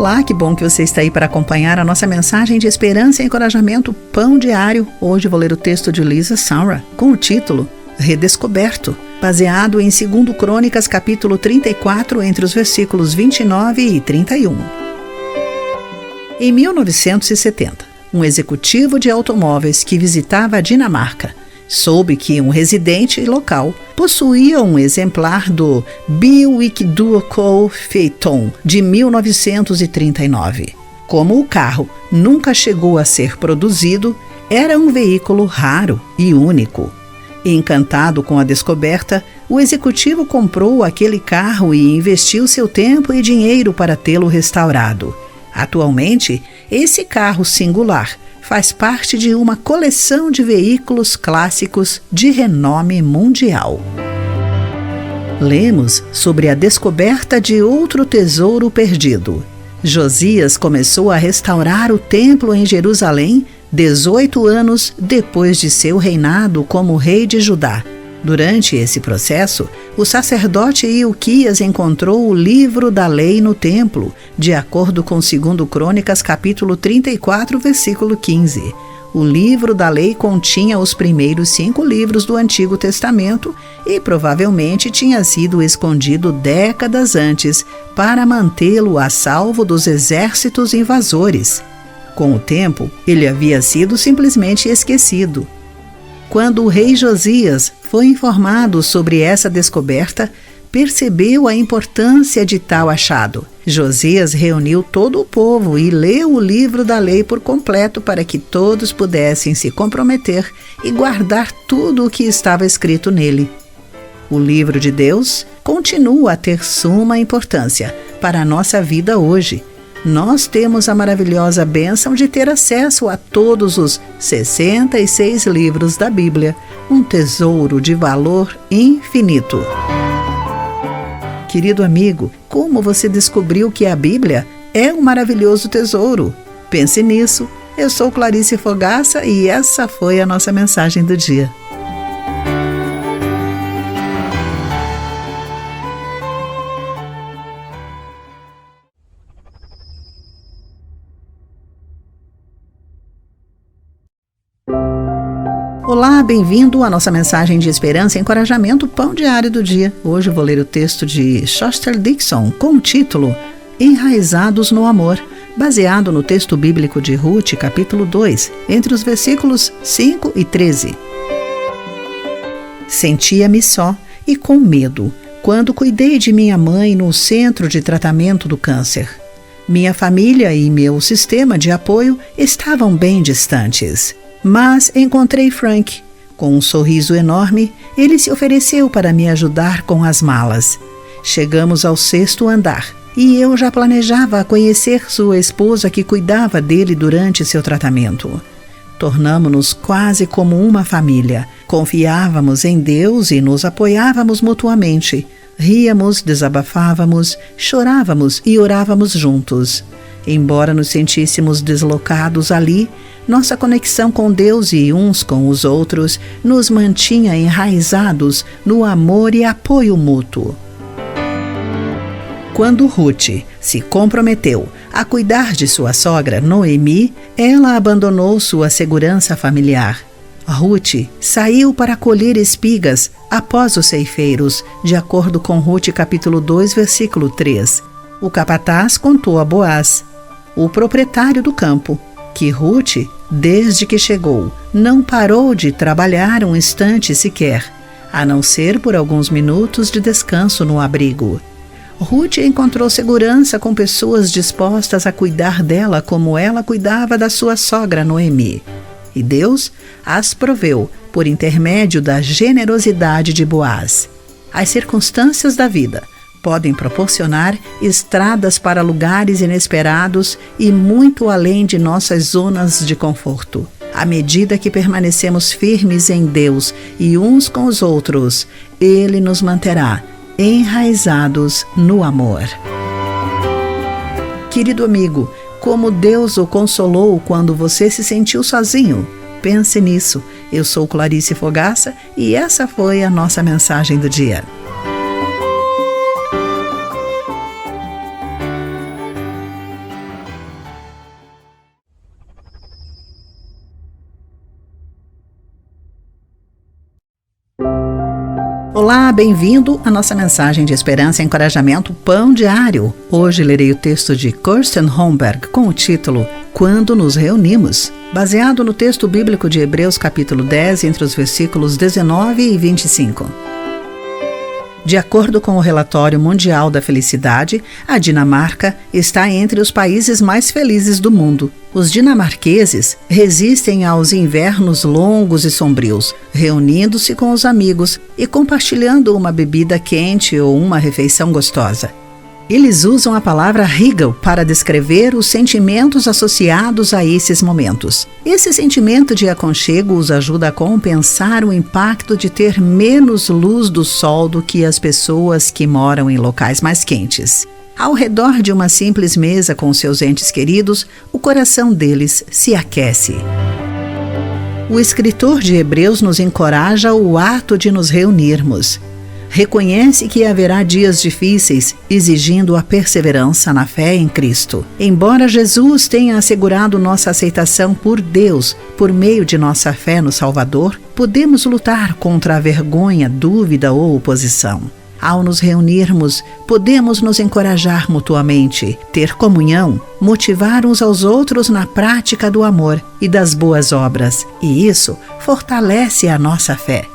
Olá, que bom que você está aí para acompanhar a nossa mensagem de esperança e encorajamento Pão Diário. Hoje vou ler o texto de Lisa Sauer com o título Redescoberto, baseado em 2 Crônicas, capítulo 34, entre os versículos 29 e 31. Em 1970, um executivo de automóveis que visitava a Dinamarca soube que um residente local possuía um exemplar do Buick Duoco Phaeton de 1939. Como o carro nunca chegou a ser produzido, era um veículo raro e único. Encantado com a descoberta, o executivo comprou aquele carro e investiu seu tempo e dinheiro para tê-lo restaurado. Atualmente, esse carro singular faz parte de uma coleção de veículos clássicos de renome mundial. Lemos sobre a descoberta de outro tesouro perdido. Josias começou a restaurar o templo em Jerusalém 18 anos depois de seu reinado como rei de Judá. Durante esse processo, o sacerdote Ilquias encontrou o livro da lei no templo, de acordo com 2 Crônicas, capítulo 34, versículo 15. O livro da lei continha os primeiros 5 livros do Antigo Testamento e provavelmente tinha sido escondido décadas antes para mantê-lo a salvo dos exércitos invasores. Com o tempo, ele havia sido simplesmente esquecido. Quando o rei Josias foi informado sobre essa descoberta, percebeu a importância de tal achado. Josias reuniu todo o povo e leu o livro da lei por completo para que todos pudessem se comprometer e guardar tudo o que estava escrito nele. O livro de Deus continua a ter suma importância para a nossa vida hoje. Nós temos a maravilhosa bênção de ter acesso a todos os 66 livros da Bíblia, um tesouro de valor infinito. Querido amigo, como você descobriu que a Bíblia é um maravilhoso tesouro? Pense nisso. Eu sou Clarice Fogaça e essa foi a nossa mensagem do dia. Olá, bem-vindo à nossa mensagem de esperança e encorajamento Pão Diário do Dia. Hoje vou ler o texto de Shostak Dixon com o título Enraizados no Amor, baseado no texto bíblico de Ruth, capítulo 2, entre os versículos 5 e 13. Sentia-me só e com medo quando cuidei de minha mãe no centro de tratamento do câncer. Minha família e meu sistema de apoio estavam bem distantes. Mas encontrei Frank. Com um sorriso enorme, ele se ofereceu para me ajudar com as malas. Chegamos ao 6º andar e eu já planejava conhecer sua esposa que cuidava dele durante seu tratamento. Tornamo-nos quase como uma família. Confiávamos em Deus e nos apoiávamos mutuamente. Ríamos, desabafávamos, chorávamos e orávamos juntos. Embora nos sentíssemos deslocados ali, nossa conexão com Deus e uns com os outros nos mantinha enraizados no amor e apoio mútuo. Quando Ruth se comprometeu a cuidar de sua sogra, Noemi, ela abandonou sua segurança familiar. Ruth saiu para colher espigas após os ceifeiros, de acordo com Ruth capítulo 2, versículo 3. O capataz contou a Boaz, o proprietário do campo, que Ruth, desde que chegou, não parou de trabalhar um instante sequer, a não ser por alguns minutos de descanso no abrigo. Ruth encontrou segurança com pessoas dispostas a cuidar dela como ela cuidava da sua sogra Noemi. E Deus as proveu por intermédio da generosidade de Boaz. As circunstâncias da vida podem proporcionar estradas para lugares inesperados e muito além de nossas zonas de conforto. À medida que permanecemos firmes em Deus e uns com os outros, Ele nos manterá enraizados no amor. Querido amigo, como Deus o consolou quando você se sentiu sozinho? Pense nisso. Eu sou Clarice Fogaça e essa foi a nossa mensagem do dia. Olá, bem-vindo à nossa mensagem de esperança e encorajamento Pão Diário. Hoje lerei o texto de Kirsten Holmberg com o título Quando nos reunimos, baseado no texto bíblico de Hebreus capítulo 10, entre os versículos 19 e 25. De acordo com o Relatório Mundial da Felicidade, a Dinamarca está entre os países mais felizes do mundo. Os dinamarqueses resistem aos invernos longos e sombrios, reunindo-se com os amigos e compartilhando uma bebida quente ou uma refeição gostosa. Eles usam a palavra "hygge" para descrever os sentimentos associados a esses momentos. Esse sentimento de aconchego os ajuda a compensar o impacto de ter menos luz do sol do que as pessoas que moram em locais mais quentes. Ao redor de uma simples mesa com seus entes queridos, o coração deles se aquece. O escritor de Hebreus nos encoraja ao ato de nos reunirmos. Reconhece que haverá dias difíceis, exigindo a perseverança na fé em Cristo. Embora Jesus tenha assegurado nossa aceitação por Deus por meio de nossa fé no Salvador, podemos lutar contra a vergonha, dúvida ou oposição. Ao nos reunirmos, podemos nos encorajar mutuamente, ter comunhão, motivar uns aos outros na prática do amor e das boas obras, e isso fortalece a nossa fé.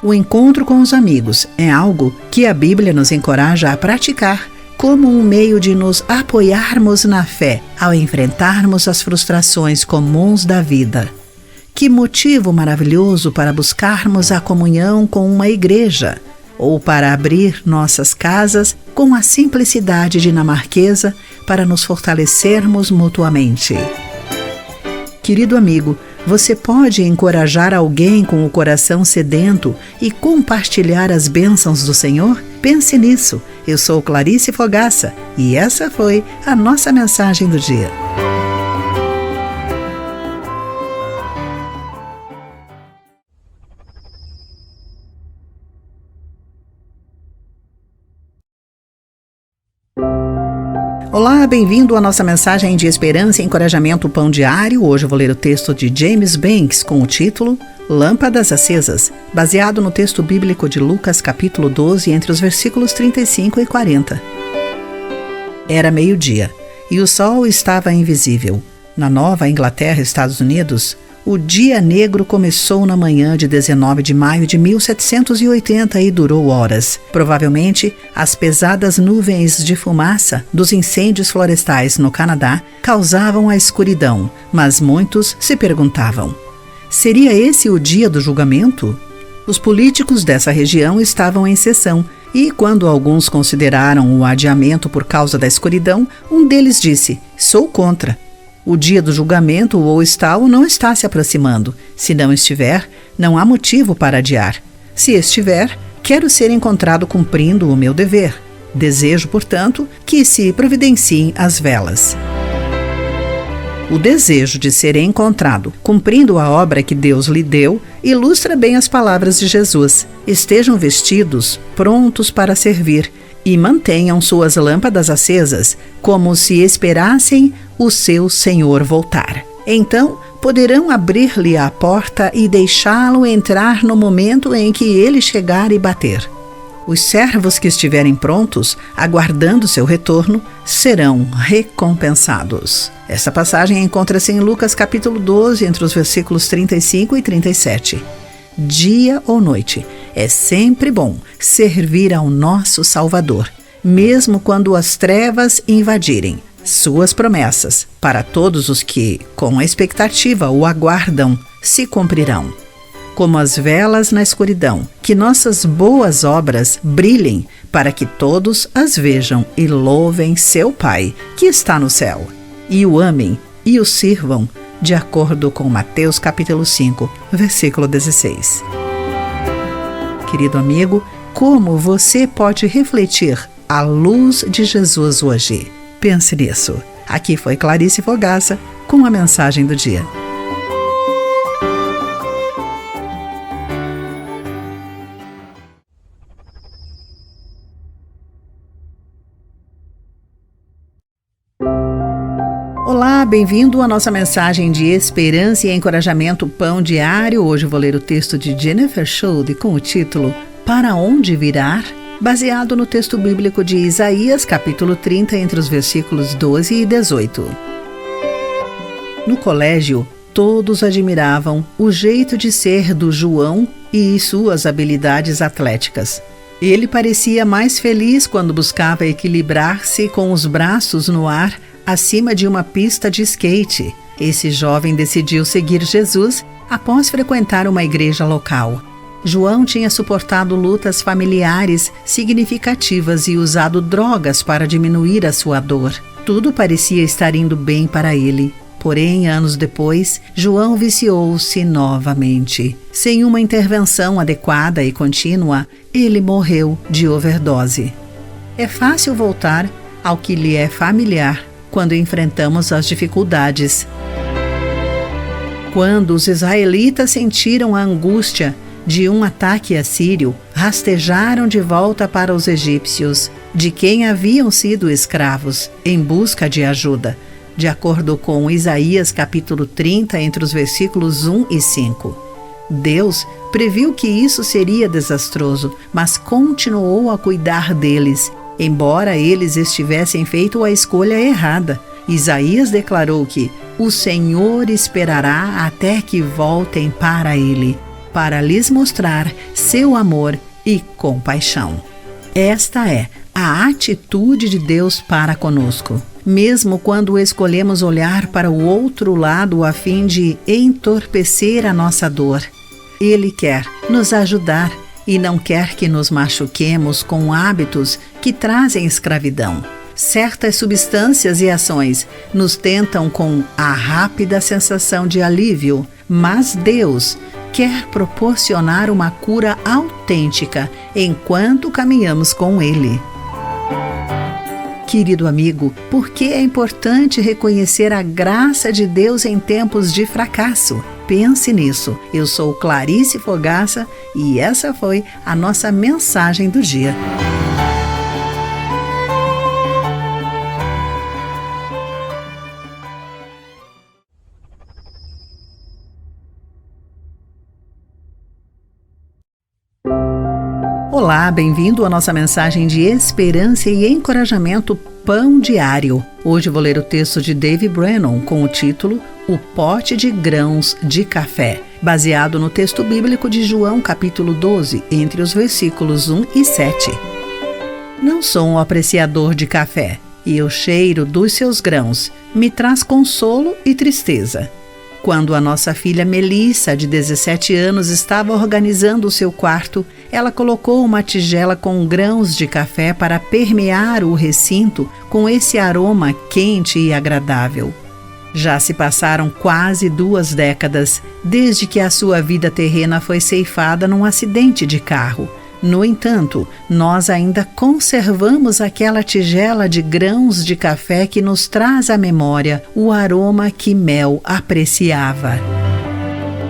O encontro com os amigos é algo que a Bíblia nos encoraja a praticar como um meio de nos apoiarmos na fé ao enfrentarmos as frustrações comuns da vida. Que motivo maravilhoso para buscarmos a comunhão com uma igreja, ou para abrir nossas casas com a simplicidade dinamarquesa para nos fortalecermos mutuamente. Querido amigo, você pode encorajar alguém com o coração sedento e compartilhar as bênçãos do Senhor? Pense nisso. Eu sou Clarice Fogaça e essa foi a nossa mensagem do dia. Olá, bem-vindo à nossa mensagem de esperança e encorajamento Pão Diário. Hoje eu vou ler o texto de James Banks com o título Lâmpadas Acesas, baseado no texto bíblico de Lucas capítulo 12, entre os versículos 35 e 40. Era meio-dia e o sol estava invisível. Na Nova Inglaterra, Estados Unidos, o dia negro começou na manhã de 19 de maio de 1780 e durou horas. Provavelmente, as pesadas nuvens de fumaça dos incêndios florestais no Canadá causavam a escuridão, mas muitos se perguntavam: seria esse o dia do julgamento? Os políticos dessa região estavam em sessão e, quando alguns consideraram o adiamento por causa da escuridão, um deles disse: sou contra. O dia do julgamento ou está ou não está se aproximando. Se não estiver, não há motivo para adiar. Se estiver, quero ser encontrado cumprindo o meu dever. Desejo, portanto, que se providenciem as velas. O desejo de ser encontrado cumprindo a obra que Deus lhe deu ilustra bem as palavras de Jesus. Estejam vestidos, prontos para servir, e mantenham suas lâmpadas acesas, como se esperassem o seu Senhor voltar. Então, poderão abrir-lhe a porta e deixá-lo entrar no momento em que ele chegar e bater. Os servos que estiverem prontos, aguardando seu retorno, serão recompensados. Essa passagem encontra-se em Lucas capítulo 12, entre os versículos 35 e 37. Dia ou noite, é sempre bom servir ao nosso Salvador, mesmo quando as trevas invadirem. Suas promessas, para todos os que, com expectativa, o aguardam, se cumprirão. Como as velas na escuridão, que nossas boas obras brilhem, para que todos as vejam e louvem seu Pai, que está no céu, e o amem e o sirvam, de acordo com Mateus capítulo 5, versículo 16. Querido amigo, como você pode refletir a luz de Jesus hoje? Pense nisso. Aqui foi Clarice Fogaça com a mensagem do dia. Olá, bem-vindo à nossa mensagem de esperança e encorajamento Pão Diário. Hoje vou ler o texto de Jennifer Schulte com o título Para onde virar? Baseado no texto bíblico de Isaías, capítulo 30, entre os versículos 12 e 18. No colégio, todos admiravam o jeito de ser do João e suas habilidades atléticas. Ele parecia mais feliz quando buscava equilibrar-se com os braços no ar acima de uma pista de skate. Esse jovem decidiu seguir Jesus após frequentar uma igreja local. João tinha suportado lutas familiares significativas e usado drogas para diminuir a sua dor. Tudo parecia estar indo bem para ele. Porém, anos depois, João viciou-se novamente. Sem uma intervenção adequada e contínua, ele morreu de overdose. É fácil voltar ao que lhe é familiar quando enfrentamos as dificuldades. Quando os israelitas sentiram a angústia de um ataque assírio, rastejaram de volta para os egípcios, de quem haviam sido escravos, em busca de ajuda, de acordo com Isaías capítulo 30, entre os versículos 1 e 5. Deus previu que isso seria desastroso, mas continuou a cuidar deles, embora eles estivessem feito a escolha errada. Isaías declarou que o Senhor esperará até que voltem para Ele, para lhes mostrar seu amor e compaixão. Esta é a atitude de Deus para conosco. Mesmo quando escolhemos olhar para o outro lado a fim de entorpecer a nossa dor, Ele quer nos ajudar e não quer que nos machuquemos com hábitos que trazem escravidão. Certas substâncias e ações nos tentam com a rápida sensação de alívio, mas Deus quer proporcionar uma cura autêntica enquanto caminhamos com Ele. Querido amigo, por que é importante reconhecer a graça de Deus em tempos de fracasso? Pense nisso. Eu sou Clarice Fogaça e essa foi a nossa mensagem do dia. Olá, bem-vindo à nossa mensagem de esperança e encorajamento Pão Diário. Hoje vou ler o texto de Dave Brennan com o título O Pote de Grãos de Café, baseado no texto bíblico de João capítulo 12, entre os versículos 1 e 7. Não sou um apreciador de café, e o cheiro dos seus grãos me traz consolo e tristeza. Quando a nossa filha Melissa, de 17 anos, estava organizando o seu quarto, ela colocou uma tigela com grãos de café para permear o recinto com esse aroma quente e agradável. Já se passaram quase 2 décadas desde que a sua vida terrena foi ceifada num acidente de carro. No entanto, nós ainda conservamos aquela tigela de grãos de café que nos traz à memória o aroma que Mel apreciava.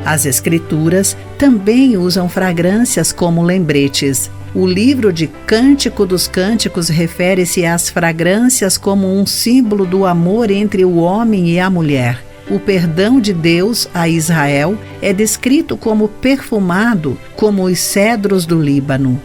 As Escrituras também usam fragrâncias como lembretes. O livro de Cântico dos Cânticos refere-se às fragrâncias como um símbolo do amor entre o homem e a mulher. O perdão de Deus a Israel é descrito como perfumado, como os cedros do Líbano.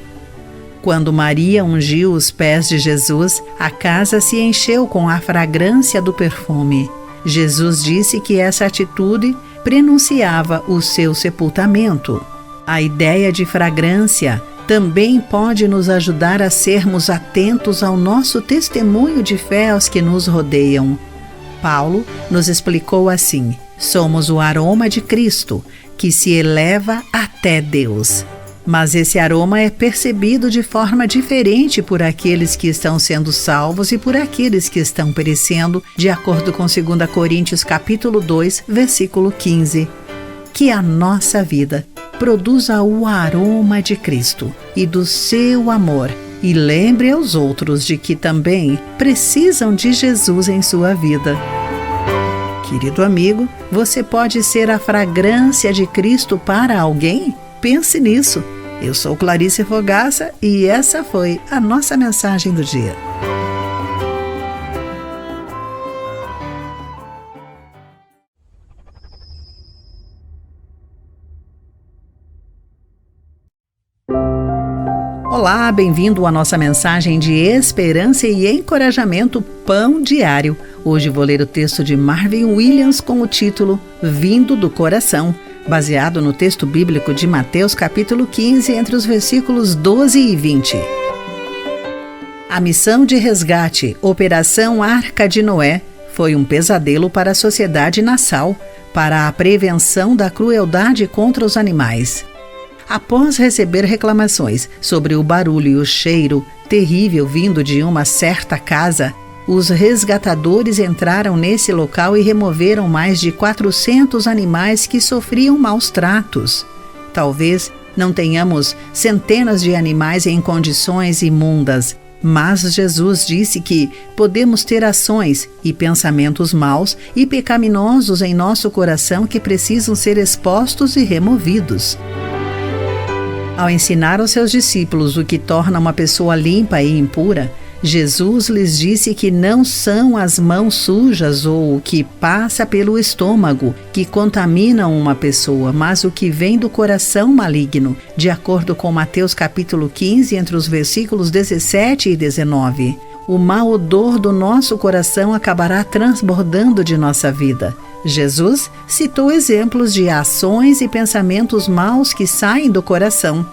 Quando Maria ungiu os pés de Jesus, a casa se encheu com a fragrância do perfume. Jesus disse que essa atitude prenunciava o seu sepultamento. A ideia de fragrância também pode nos ajudar a sermos atentos ao nosso testemunho de fé aos que nos rodeiam. Paulo nos explicou assim: somos o aroma de Cristo, que se eleva até Deus. Mas esse aroma é percebido de forma diferente por aqueles que estão sendo salvos e por aqueles que estão perecendo, de acordo com 2 Coríntios capítulo 2, versículo 15. Que a nossa vida produza o aroma de Cristo e do seu amor, e lembre aos outros de que também precisam de Jesus em sua vida. Querido amigo, você pode ser a fragrância de Cristo para alguém? Pense nisso. Eu sou Clarice Fogaça e essa foi a nossa mensagem do dia. Olá, bem-vindo à nossa mensagem de esperança e encorajamento Pão Diário. Hoje vou ler o texto de Marvin Williams com o título Vindo do Coração, baseado no texto bíblico de Mateus capítulo 15, entre os versículos 12 e 20. A missão de resgate, Operação Arca de Noé, foi um pesadelo para a sociedade nassau, para a prevenção da crueldade contra os animais. Após receber reclamações sobre o barulho e o cheiro terrível vindo de uma certa casa, os resgatadores entraram nesse local e removeram mais de 400 animais que sofriam maus tratos. Talvez não tenhamos centenas de animais em condições imundas, mas Jesus disse que podemos ter ações e pensamentos maus e pecaminosos em nosso coração que precisam ser expostos e removidos. Ao ensinar aos seus discípulos o que torna uma pessoa limpa e impura, Jesus lhes disse que não são as mãos sujas ou o que passa pelo estômago que contaminam uma pessoa, mas o que vem do coração maligno, de acordo com Mateus capítulo 15, entre os versículos 17 e 19. O mau odor do nosso coração acabará transbordando de nossa vida. Jesus citou exemplos de ações e pensamentos maus que saem do coração.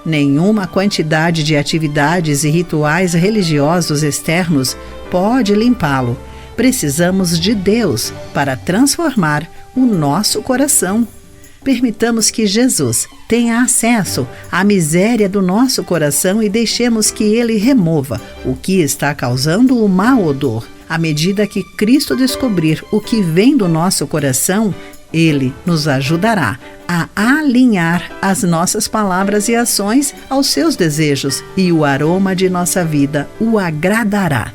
Nenhuma quantidade de atividades e rituais religiosos externos pode limpá-lo. Precisamos de Deus para transformar o nosso coração. Permitamos que Jesus tenha acesso à miséria do nosso coração e deixemos que Ele remova o que está causando o mau odor. À medida que Cristo descobrir o que vem do nosso coração, Ele nos ajudará a alinhar as nossas palavras e ações aos seus desejos e o aroma de nossa vida o agradará.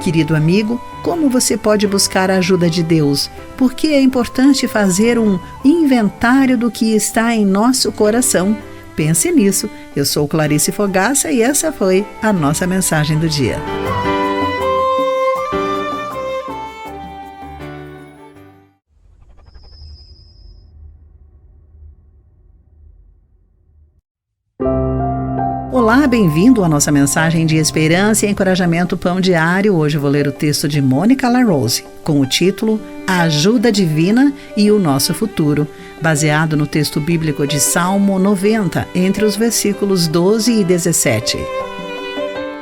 Querido amigo, como você pode buscar a ajuda de Deus? Por que é importante fazer um inventário do que está em nosso coração? Pense nisso. Eu sou Clarice Fogaça e essa foi a nossa mensagem do dia. Olá, bem-vindo à nossa mensagem de esperança e encorajamento Pão Diário. Hoje eu vou ler o texto de Mônica LaRose, com o título A Ajuda Divina e o Nosso Futuro, baseado no texto bíblico de Salmo 90, entre os versículos 12 e 17.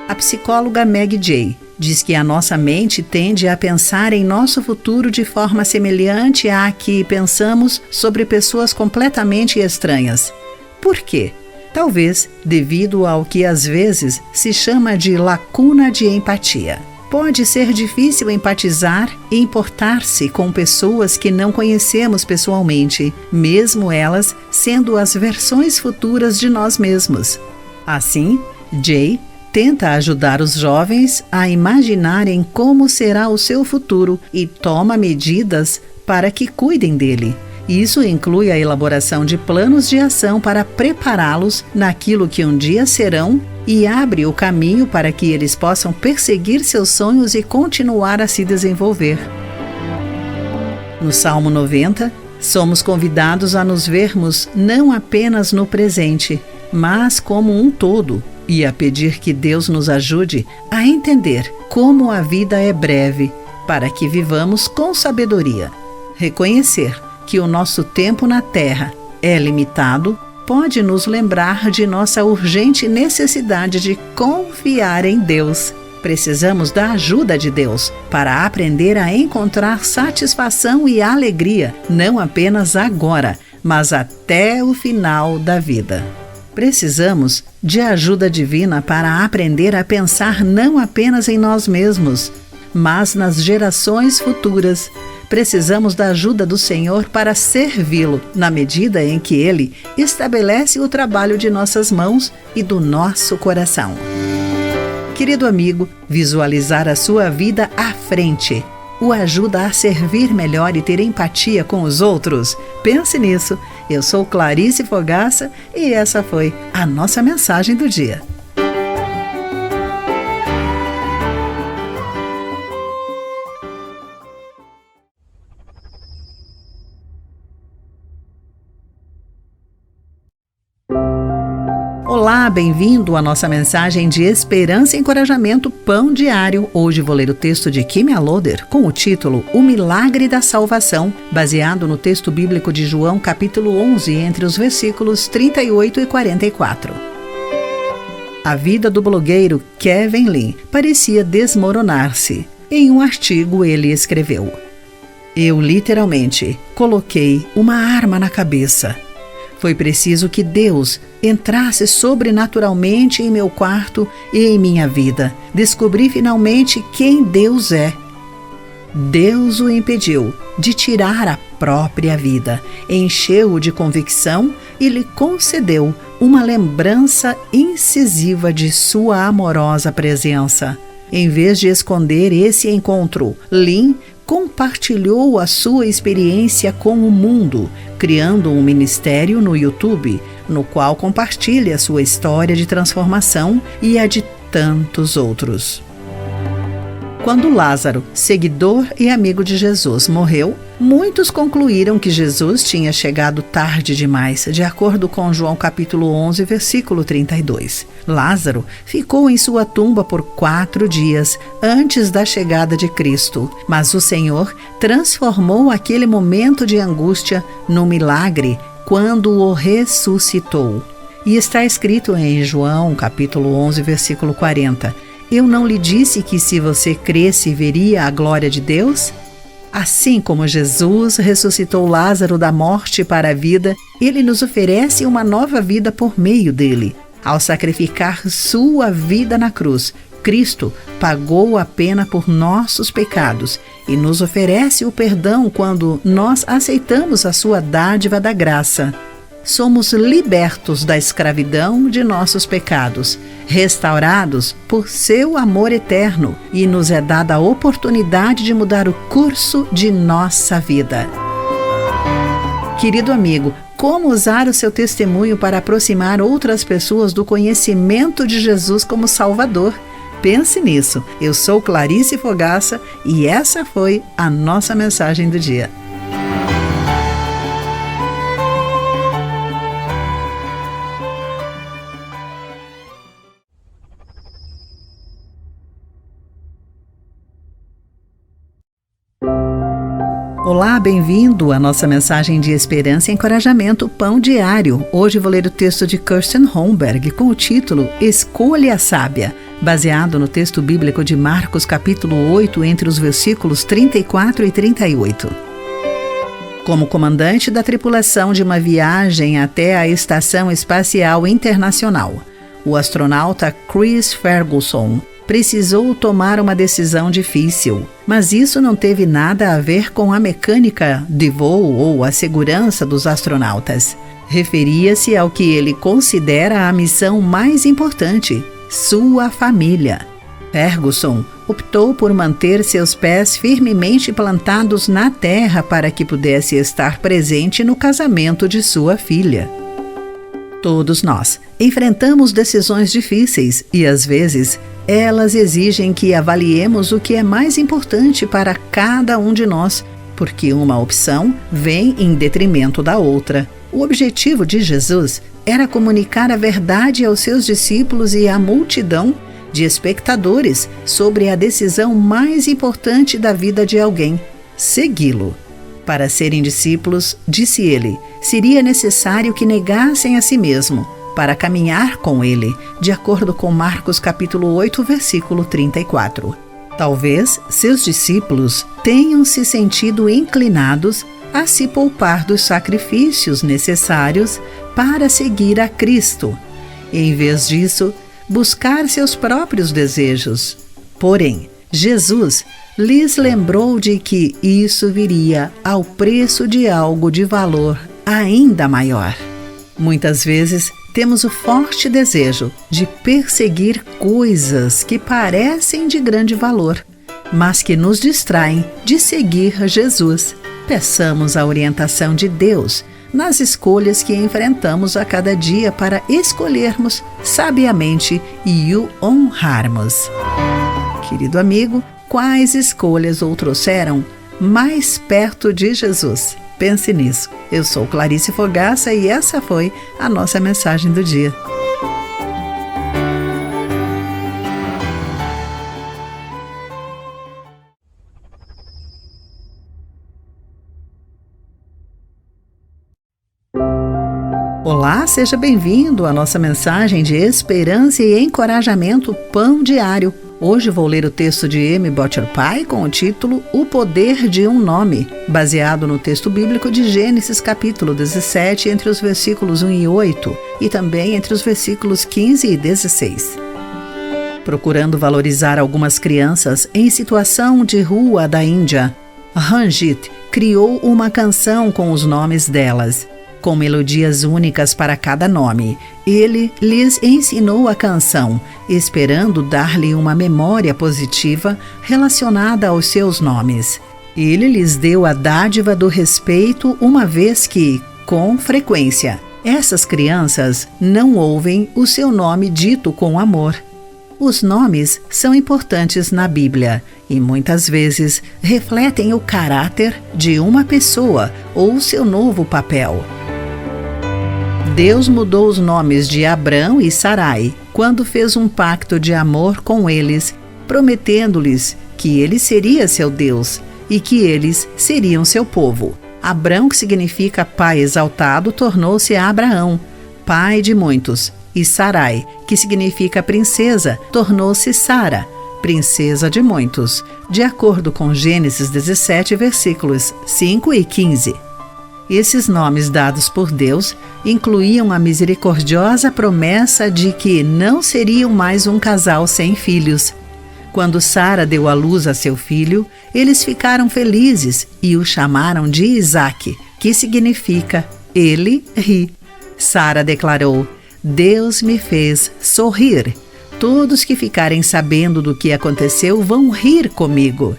A psicóloga Meg Jay diz que a nossa mente tende a pensar em nosso futuro de forma semelhante à que pensamos sobre pessoas completamente estranhas. Por quê? Talvez devido ao que às vezes se chama de lacuna de empatia. Pode ser difícil empatizar e importar-se com pessoas que não conhecemos pessoalmente, mesmo elas sendo as versões futuras de nós mesmos. Assim, Jay tenta ajudar os jovens a imaginarem como será o seu futuro e toma medidas para que cuidem dele. Isso inclui a elaboração de planos de ação para prepará-los naquilo que um dia serão e abre o caminho para que eles possam perseguir seus sonhos e continuar a se desenvolver. No Salmo 90, somos convidados a nos vermos não apenas no presente, mas como um todo, e a pedir que Deus nos ajude a entender como a vida é breve, para que vivamos com sabedoria. Reconhecer que o nosso tempo na Terra é limitado, pode nos lembrar de nossa urgente necessidade de confiar em Deus. Precisamos da ajuda de Deus para aprender a encontrar satisfação e alegria, não apenas agora, mas até o final da vida. Precisamos de ajuda divina para aprender a pensar não apenas em nós mesmos, mas nas gerações futuras. Precisamos da ajuda do Senhor para servi-lo, na medida em que Ele estabelece o trabalho de nossas mãos e do nosso coração. Querido amigo, visualizar a sua vida à frente o ajuda a servir melhor e ter empatia com os outros? Pense nisso. Eu sou Clarice Fogaça e essa foi a nossa mensagem do dia. Olá, bem-vindo à nossa mensagem de esperança e encorajamento Pão Diário. Hoje vou ler o texto de Kim Loader com o título O Milagre da Salvação, baseado no texto bíblico de João capítulo 11, entre os versículos 38 e 44. A vida do blogueiro Kevin Lee parecia desmoronar-se. Em um artigo ele escreveu: "Eu literalmente coloquei uma arma na cabeça. Foi preciso que Deus entrasse sobrenaturalmente em meu quarto e em minha vida. Descobri finalmente quem Deus é. Deus o impediu de tirar a própria vida, encheu-o de convicção e lhe concedeu uma lembrança incisiva de sua amorosa presença. Em vez de esconder esse encontro, Lin compartilhou a sua experiência com o mundo, criando um ministério no YouTube, no qual compartilha sua história de transformação e a de tantos outros." Quando Lázaro, seguidor e amigo de Jesus, morreu, muitos concluíram que Jesus tinha chegado tarde demais, de acordo com João capítulo 11, versículo 32. Lázaro ficou em sua tumba por 4 dias antes da chegada de Cristo, mas o Senhor transformou aquele momento de angústia num milagre quando o ressuscitou. E está escrito em João capítulo 11, versículo 40: "Eu não lhe disse que se você cresce veria a glória de Deus?" Assim como Jesus ressuscitou Lázaro da morte para a vida, ele nos oferece uma nova vida por meio dele. Ao sacrificar sua vida na cruz, Cristo pagou a pena por nossos pecados e nos oferece o perdão quando nós aceitamos a sua dádiva da graça. Somos libertos da escravidão de nossos pecados, restaurados por seu amor eterno, e nos é dada a oportunidade de mudar o curso de nossa vida. Querido amigo, como usar o seu testemunho para aproximar outras pessoas do conhecimento de Jesus como Salvador? Pense nisso. Eu sou Clarice Fogaça e essa foi a nossa mensagem do dia. Olá, bem-vindo à nossa mensagem de esperança e encorajamento Pão Diário. Hoje vou ler o texto de Kirsten Holmberg com o título Escolha Sábia, baseado no texto bíblico de Marcos capítulo 8, entre os versículos 34 e 38. Como comandante da tripulação de uma viagem até a Estação Espacial Internacional, o astronauta Chris Ferguson precisou tomar uma decisão difícil, mas isso não teve nada a ver com a mecânica de voo ou a segurança dos astronautas. Referia-se ao que ele considera a missão mais importante: sua família. Ferguson optou por manter seus pés firmemente plantados na terra para que pudesse estar presente no casamento de sua filha. Todos nós enfrentamos decisões difíceis e, às vezes, elas exigem que avaliemos o que é mais importante para cada um de nós, porque uma opção vem em detrimento da outra. O objetivo de Jesus era comunicar a verdade aos seus discípulos e à multidão de espectadores sobre a decisão mais importante da vida de alguém: segui-lo. Para serem discípulos, disse ele, seria necessário que negassem a si mesmo para caminhar com ele, de acordo com Marcos capítulo 8, versículo 34. Talvez seus discípulos tenham se sentido inclinados a se poupar dos sacrifícios necessários para seguir a Cristo, e, em vez disso, buscar seus próprios desejos. Porém, Jesus lhes lembrou de que isso viria ao preço de algo de valor ainda maior. Muitas vezes temos o forte desejo de perseguir coisas que parecem de grande valor, mas que nos distraem de seguir Jesus. Peçamos a orientação de Deus nas escolhas que enfrentamos a cada dia para escolhermos sabiamente e o honrarmos. Querido amigo, quais escolhas o trouxeram mais perto de Jesus? Pense nisso. Eu sou Clarice Fogaça e essa foi a nossa mensagem do dia. Olá, seja bem-vindo à nossa mensagem de esperança e encorajamento Pão Diário. Hoje vou ler o texto de M. Butcher Pai com o título O Poder de um Nome, baseado no texto bíblico de Gênesis capítulo 17, entre os versículos 1 e 8, e também entre os versículos 15 e 16. Procurando valorizar algumas crianças em situação de rua da Índia, Ranjit criou uma canção com os nomes delas, com melodias únicas para cada nome. Ele lhes ensinou a canção, esperando dar-lhe uma memória positiva relacionada aos seus nomes. Ele lhes deu a dádiva do respeito, uma vez que, com frequência, essas crianças não ouvem o seu nome dito com amor. Os nomes são importantes na Bíblia e muitas vezes refletem o caráter de uma pessoa ou seu novo papel. Deus mudou os nomes de Abrão e Sarai quando fez um pacto de amor com eles, prometendo-lhes que ele seria seu Deus e que eles seriam seu povo. Abrão, que significa pai exaltado, tornou-se Abraão, pai de muitos, e Sarai, que significa princesa, tornou-se Sara, princesa de muitos, de acordo com Gênesis 17, versículos 5 e 15. Esses nomes dados por Deus incluíam a misericordiosa promessa de que não seriam mais um casal sem filhos. Quando Sara deu à luz a seu filho, eles ficaram felizes e o chamaram de Isaque, que significa ele ri. Sara declarou: Deus me fez sorrir. Todos que ficarem sabendo do que aconteceu vão rir comigo.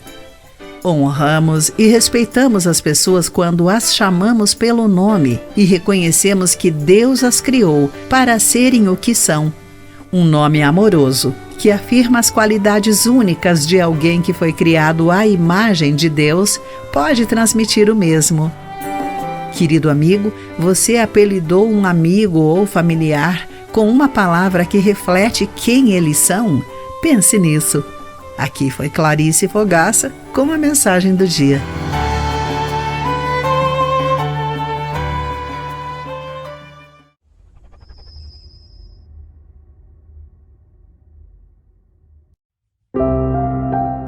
Honramos e respeitamos as pessoas quando as chamamos pelo nome e reconhecemos que Deus as criou para serem o que são. Um nome amoroso, que afirma as qualidades únicas de alguém que foi criado à imagem de Deus, pode transmitir o mesmo. Querido amigo, você apelidou um amigo ou familiar com uma palavra que reflete quem eles são? Pense nisso. Aqui foi Clarice Fogaça com a mensagem do dia.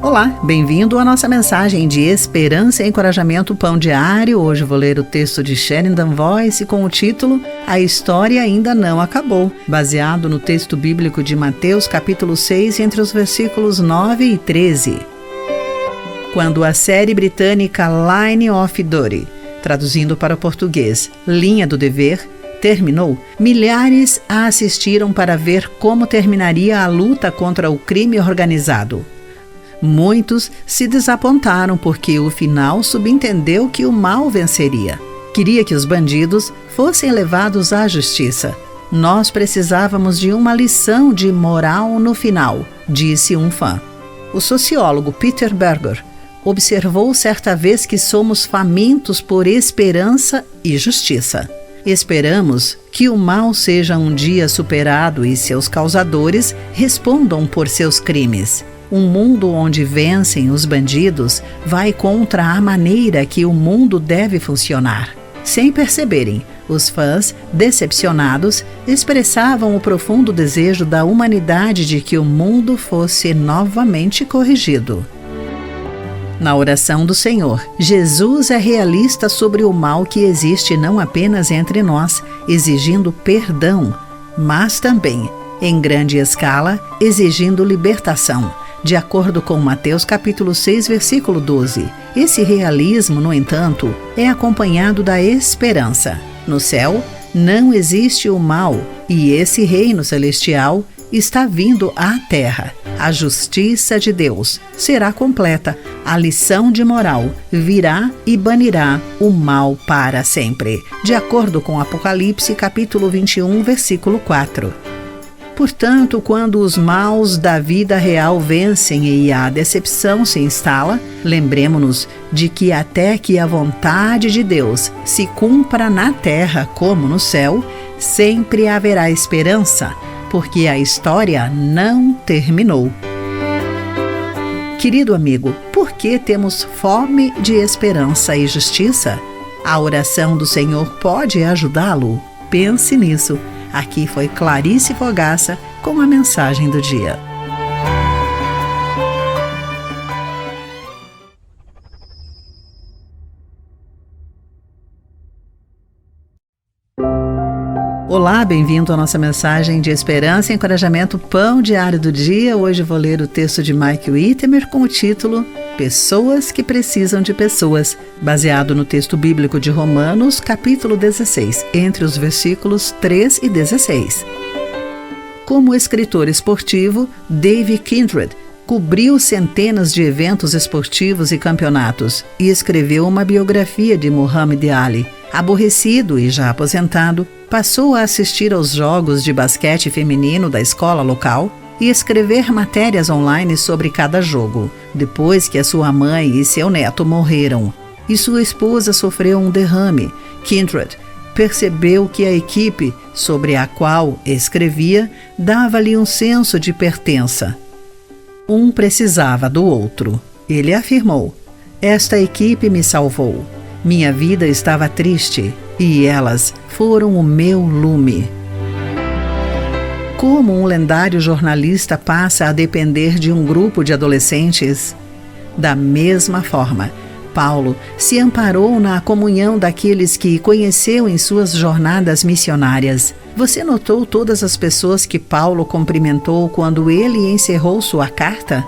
Olá, bem-vindo à nossa mensagem de esperança e encorajamento Pão Diário. Hoje vou ler o texto de Sheridan Voice com o título A História Ainda Não Acabou, baseado no texto bíblico de Mateus capítulo 6, entre os versículos 9 e 13. Quando a série britânica Line of Duty, traduzindo para o português Linha do Dever, terminou, milhares a assistiram para ver como terminaria a luta contra o crime organizado. Muitos se desapontaram porque o final subentendeu que o mal venceria. Queria que os bandidos fossem levados à justiça. Nós precisávamos de uma lição de moral no final, disse um fã. O sociólogo Peter Berger observou certa vez que somos famintos por esperança e justiça. Esperamos que o mal seja um dia superado e seus causadores respondam por seus crimes. Um mundo onde vencem os bandidos vai contra a maneira que o mundo deve funcionar. Sem perceberem, os fãs, decepcionados, expressavam o profundo desejo da humanidade de que o mundo fosse novamente corrigido. Na oração do Senhor, Jesus é realista sobre o mal que existe não apenas entre nós, exigindo perdão, mas também, em grande escala, exigindo libertação. De acordo com Mateus capítulo 6, versículo 12. Esse realismo, no entanto, é acompanhado da esperança. No céu, não existe o mal, e esse reino celestial está vindo à terra. A justiça de Deus será completa, a lição de moral virá e banirá o mal para sempre. De acordo com Apocalipse capítulo 21, versículo 4. Portanto, quando os maus da vida real vencem e a decepção se instala, lembremo-nos de que até que a vontade de Deus se cumpra na terra como no céu, sempre haverá esperança, porque a história não terminou. Querido amigo, por que temos fome de esperança e justiça? A oração do Senhor pode ajudá-lo. Pense nisso. Aqui foi Clarice Fogaça com a mensagem do dia. Olá, bem-vindo à nossa mensagem de esperança e encorajamento Pão Diário do Dia. Hoje vou ler o texto de Mike Whittemer com o título Pessoas que Precisam de Pessoas, baseado no texto bíblico de Romanos, capítulo 16, entre os versículos 3 e 16. Como escritor esportivo, Dave Kindred cobriu centenas de eventos esportivos e campeonatos e escreveu uma biografia de Muhammad Ali. Aborrecido e já aposentado, passou a assistir aos jogos de basquete feminino da escola local e escrever matérias online sobre cada jogo, depois que a sua mãe e seu neto morreram e sua esposa sofreu um derrame. Kindred percebeu que a equipe sobre a qual escrevia dava-lhe um senso de pertença. Um precisava do outro. Ele afirmou: "Esta equipe me salvou. Minha vida estava triste e elas foram o meu lume." Como um lendário jornalista passa a depender de um grupo de adolescentes? Da mesma forma, Paulo se amparou na comunhão daqueles que conheceu em suas jornadas missionárias. Você notou todas as pessoas que Paulo cumprimentou quando ele encerrou sua carta?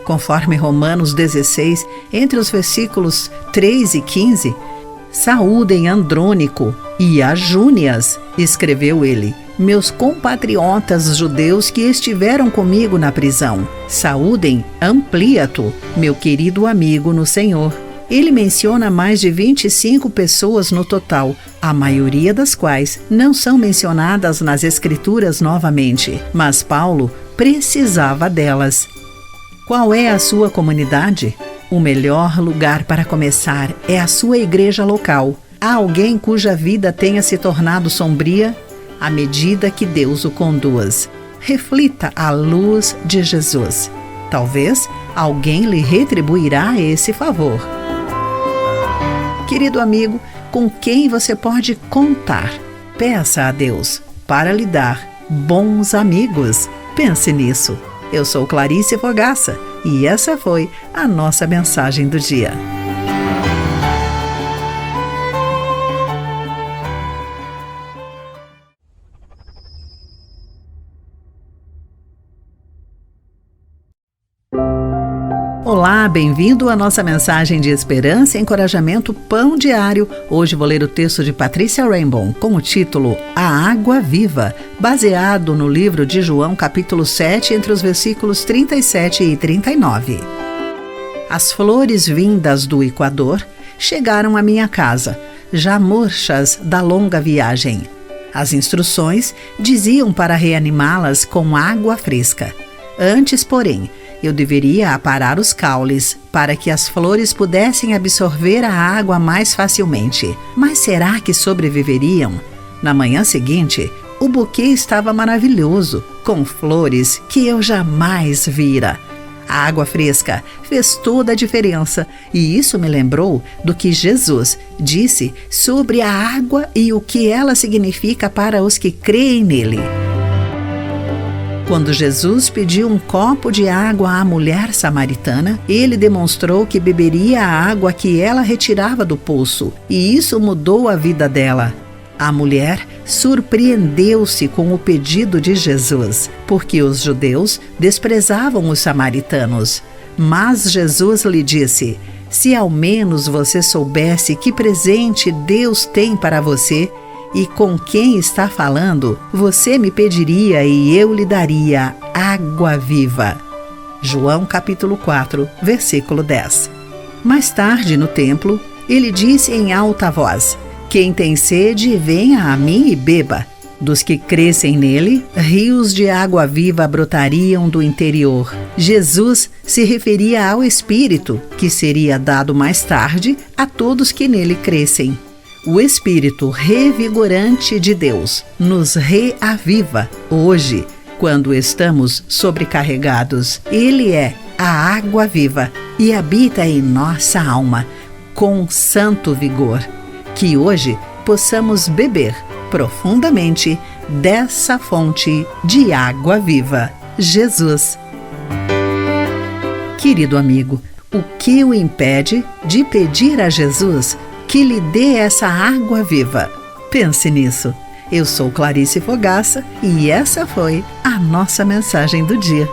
Conforme Romanos 16, entre os versículos 3 e 15, "Saúdem Andrônico e a Júnias", escreveu ele, "meus compatriotas judeus que estiveram comigo na prisão. Saúdem Ampliato, meu querido amigo no Senhor." Ele menciona mais de 25 pessoas no total, a maioria das quais não são mencionadas nas Escrituras novamente, mas Paulo precisava delas. Qual é a sua comunidade? O melhor lugar para começar é a sua igreja local. Há alguém cuja vida tenha se tornado sombria? À medida que Deus o conduz, reflita a luz de Jesus. Talvez alguém lhe retribuirá esse favor. Querido amigo, com quem você pode contar? Peça a Deus para lhe dar bons amigos. Pense nisso. Eu sou Clarice Fogaça e essa foi a nossa mensagem do dia. Olá, bem-vindo à nossa mensagem de esperança e encorajamento Pão Diário. Hoje vou ler o texto de Patrícia Rainbow com o título A Água Viva, baseado no livro de João, capítulo 7, entre os versículos 37 e 39. As flores vindas do Equador chegaram à minha casa, já murchas da longa viagem. As instruções diziam para reanimá-las com água fresca. Antes, porém, eu deveria aparar os caules para que as flores pudessem absorver a água mais facilmente. Mas será que sobreviveriam? Na manhã seguinte, o buquê estava maravilhoso, com flores que eu jamais vira. A água fresca fez toda a diferença, e isso me lembrou do que Jesus disse sobre a água e o que ela significa para os que creem nele. Quando Jesus pediu um copo de água à mulher samaritana, ele demonstrou que beberia a água que ela retirava do poço, e isso mudou a vida dela. A mulher surpreendeu-se com o pedido de Jesus, porque os judeus desprezavam os samaritanos. Mas Jesus lhe disse: "Se ao menos você soubesse que presente Deus tem para você, e com quem está falando, você me pediria e eu lhe daria água viva." João capítulo 4, versículo 10. Mais tarde, no templo, ele disse em alta voz: "Quem tem sede, venha a mim e beba." Dos que crescem nele, rios de água viva brotariam do interior. Jesus se referia ao Espírito, que seria dado mais tarde a todos que nele crescem. O Espírito revigorante de Deus nos reaviva hoje, quando estamos sobrecarregados. Ele é a água viva e habita em nossa alma com santo vigor. Que hoje possamos beber profundamente dessa fonte de água viva, Jesus. Querido amigo, o que o impede de pedir a Jesus que lhe dê essa água viva? Pense nisso. Eu sou Clarice Fogaça e essa foi a nossa mensagem do dia.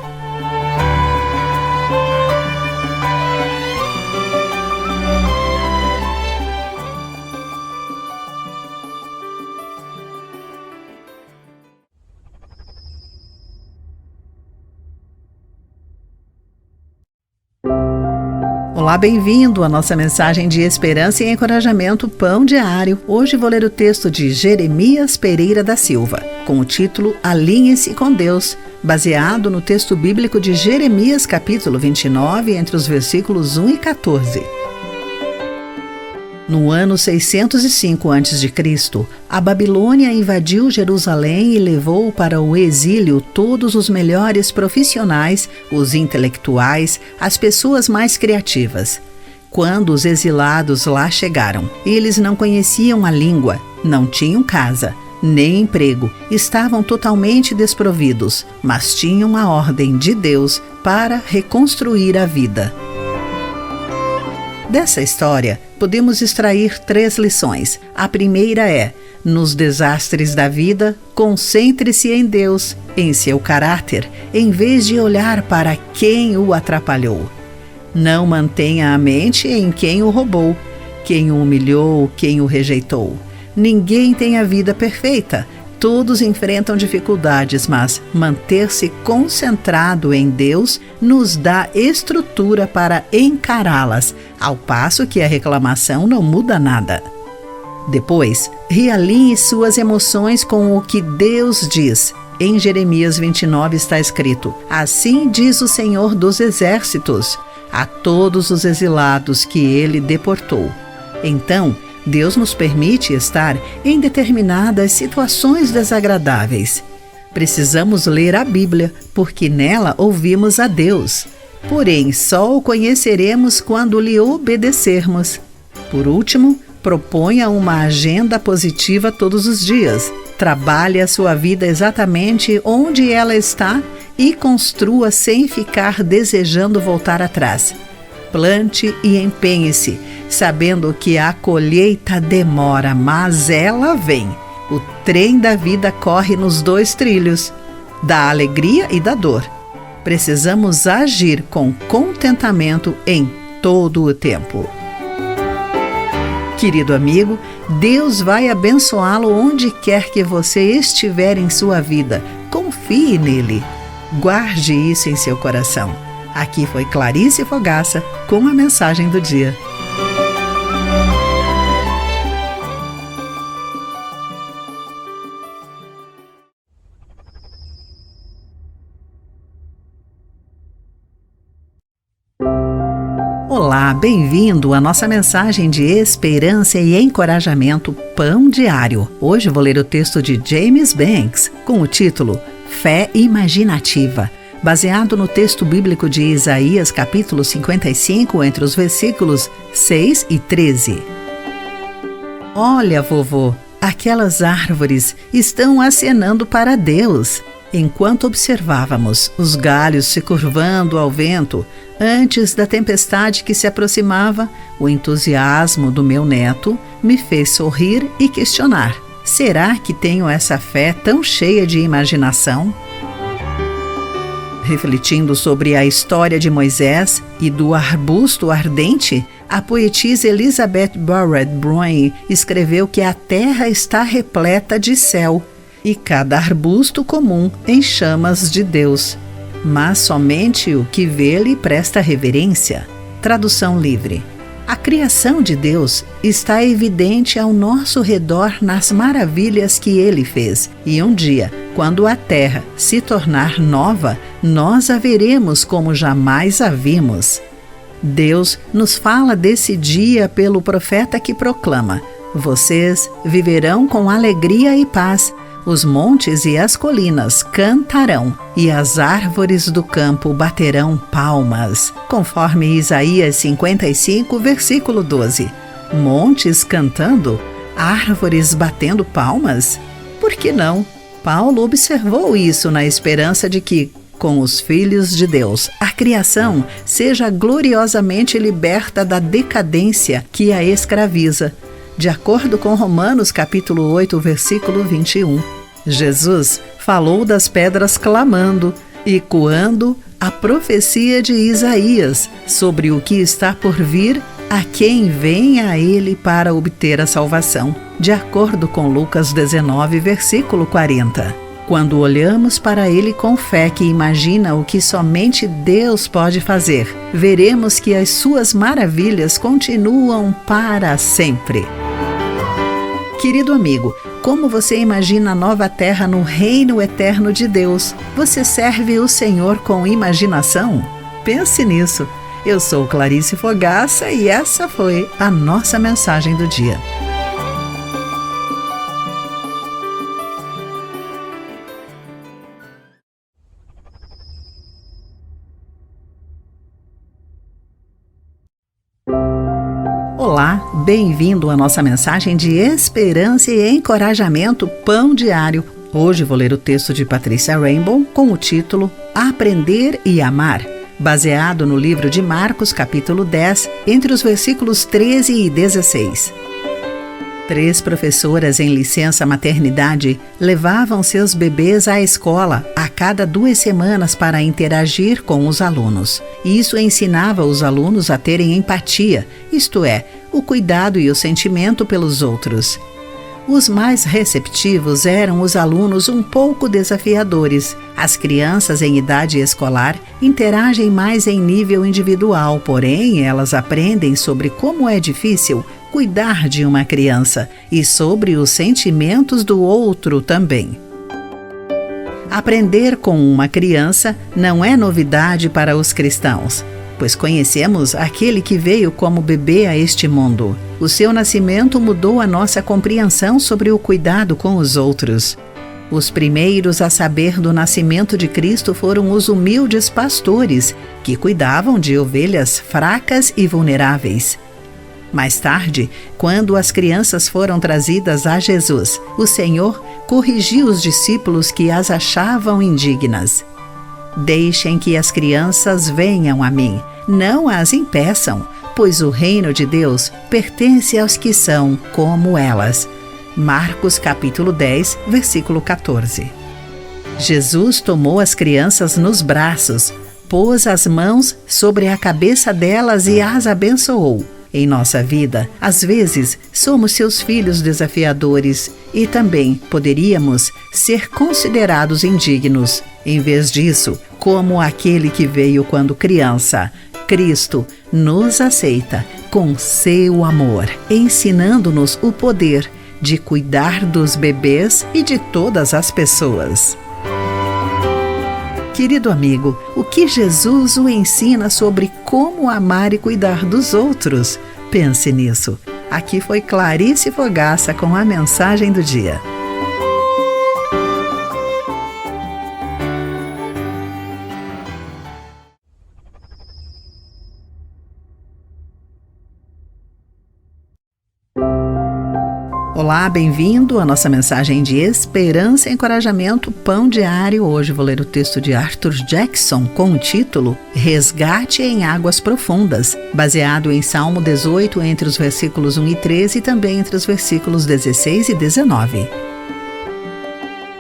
Olá, bem-vindo à nossa mensagem de esperança e encorajamento Pão Diário. Hoje vou ler o texto de Jeremias Pereira da Silva, com o título Alinhe-se com Deus, baseado no texto bíblico de Jeremias capítulo 29, entre os versículos 1 e 14. No ano 605 a.C., a Babilônia invadiu Jerusalém e levou para o exílio todos os melhores profissionais, os intelectuais, as pessoas mais criativas. Quando os exilados lá chegaram, eles não conheciam a língua, não tinham casa, nem emprego, estavam totalmente desprovidos, mas tinham a ordem de Deus para reconstruir a vida. Dessa história, podemos extrair 3 lições. A primeira é: nos desastres da vida, concentre-se em Deus, em seu caráter, em vez de olhar para quem o atrapalhou. Não mantenha a mente em quem o roubou, quem o humilhou, quem o rejeitou. Ninguém tem a vida perfeita. Todos enfrentam dificuldades, mas manter-se concentrado em Deus nos dá estrutura para encará-las, ao passo que a reclamação não muda nada. Depois, realinhe suas emoções com o que Deus diz. Em Jeremias 29 está escrito: assim diz o Senhor dos Exércitos, a todos os exilados que ele deportou. Então, Deus nos permite estar em determinadas situações desagradáveis. Precisamos ler a Bíblia, porque nela ouvimos a Deus. Porém, só o conheceremos quando lhe obedecermos. Por último, proponha uma agenda positiva todos os dias. Trabalhe a sua vida exatamente onde ela está e construa sem ficar desejando voltar atrás. Plante e empenhe-se, sabendo que a colheita demora, mas ela vem. O trem da vida corre nos 2 trilhos, da alegria e da dor. Precisamos agir com contentamento em todo o tempo. Querido amigo, Deus vai abençoá-lo onde quer que você estiver em sua vida. Confie nele. Guarde isso em seu coração. Aqui foi Clarice Fogaça com a mensagem do dia. Olá, bem-vindo à nossa mensagem de esperança e encorajamento Pão Diário. Hoje vou ler o texto de James Banks com o título Fé Imaginativa, baseado no texto bíblico de Isaías capítulo 55, entre os versículos 6 e 13. Olha, vovô, aquelas árvores estão acenando para Deus. Enquanto observávamos os galhos se curvando ao vento, antes da tempestade que se aproximava, o entusiasmo do meu neto me fez sorrir e questionar: será que tenho essa fé tão cheia de imaginação? Refletindo sobre a história de Moisés e do arbusto ardente, a poetisa Elizabeth Barrett Browning escreveu que a terra está repleta de céu e cada arbusto comum em chamas de Deus, mas somente o que vê lhe presta reverência. Tradução livre. A criação de Deus está evidente ao nosso redor nas maravilhas que Ele fez. E um dia, quando a terra se tornar nova, nós a veremos como jamais a vimos. Deus nos fala desse dia pelo profeta que proclama: vocês viverão com alegria e paz. Os montes e as colinas cantarão, e as árvores do campo baterão palmas, conforme Isaías 55, versículo 12. Montes cantando? árvores batendo palmas? Por que não? Paulo observou isso na esperança de que, com os filhos de Deus, a criação seja gloriosamente liberta da decadência que a escraviza, de acordo com Romanos capítulo 8, versículo 21. Jesus falou das pedras clamando, ecoando a profecia de Isaías sobre o que está por vir a quem vem a ele para obter a salvação, de acordo com Lucas 19, versículo 40. Quando olhamos para ele com fé que imagina o que somente Deus pode fazer, veremos que as suas maravilhas continuam para sempre. Querido amigo, como você imagina a nova terra no reino eterno de Deus? Você serve o Senhor com imaginação? Pense nisso. Eu sou Clarice Fogaça e essa foi a nossa mensagem do dia. Olá, bem-vindo à nossa mensagem de esperança e encorajamento Pão Diário. Hoje vou ler o texto de Patrícia Rainbow com o título Aprender e Amar, baseado no livro de Marcos, capítulo 10, entre os versículos 13 e 16. 3 professoras em licença maternidade levavam seus bebês à escola a cada 2 semanas para interagir com os alunos. Isso ensinava os alunos a terem empatia, isto é, o cuidado e o sentimento pelos outros. Os mais receptivos eram os alunos um pouco desafiadores. As crianças em idade escolar interagem mais em nível individual, porém elas aprendem sobre como é difícil cuidar de uma criança e sobre os sentimentos do outro também. Aprender com uma criança não é novidade para os cristãos, pois conhecemos aquele que veio como bebê a este mundo. O seu nascimento mudou a nossa compreensão sobre o cuidado com os outros. Os primeiros a saber do nascimento de Cristo foram os humildes pastores, que cuidavam de ovelhas fracas e vulneráveis. Mais tarde, quando as crianças foram trazidas a Jesus, o Senhor corrigiu os discípulos que as achavam indignas. Deixem que as crianças venham a mim, não as impeçam, pois o reino de Deus pertence aos que são como elas. Marcos capítulo 10, versículo 14. Jesus tomou as crianças nos braços, pôs as mãos sobre a cabeça delas e as abençoou. Em nossa vida, às vezes, somos seus filhos desafiadores e também poderíamos ser considerados indignos. Em vez disso, como aquele que veio quando criança, Cristo nos aceita com seu amor, ensinando-nos o poder de cuidar dos bebês e de todas as pessoas. Querido amigo, o que Jesus o ensina sobre como amar e cuidar dos outros? Pense nisso. Aqui foi Clarice Fogaça com a mensagem do dia. Olá, bem-vindo à nossa mensagem de esperança e encorajamento Pão Diário. Hoje vou ler o texto de Arthur Jackson com o título Resgate em Águas Profundas, baseado em Salmo 18, entre os versículos 1 e 13 e também entre os versículos 16 e 19.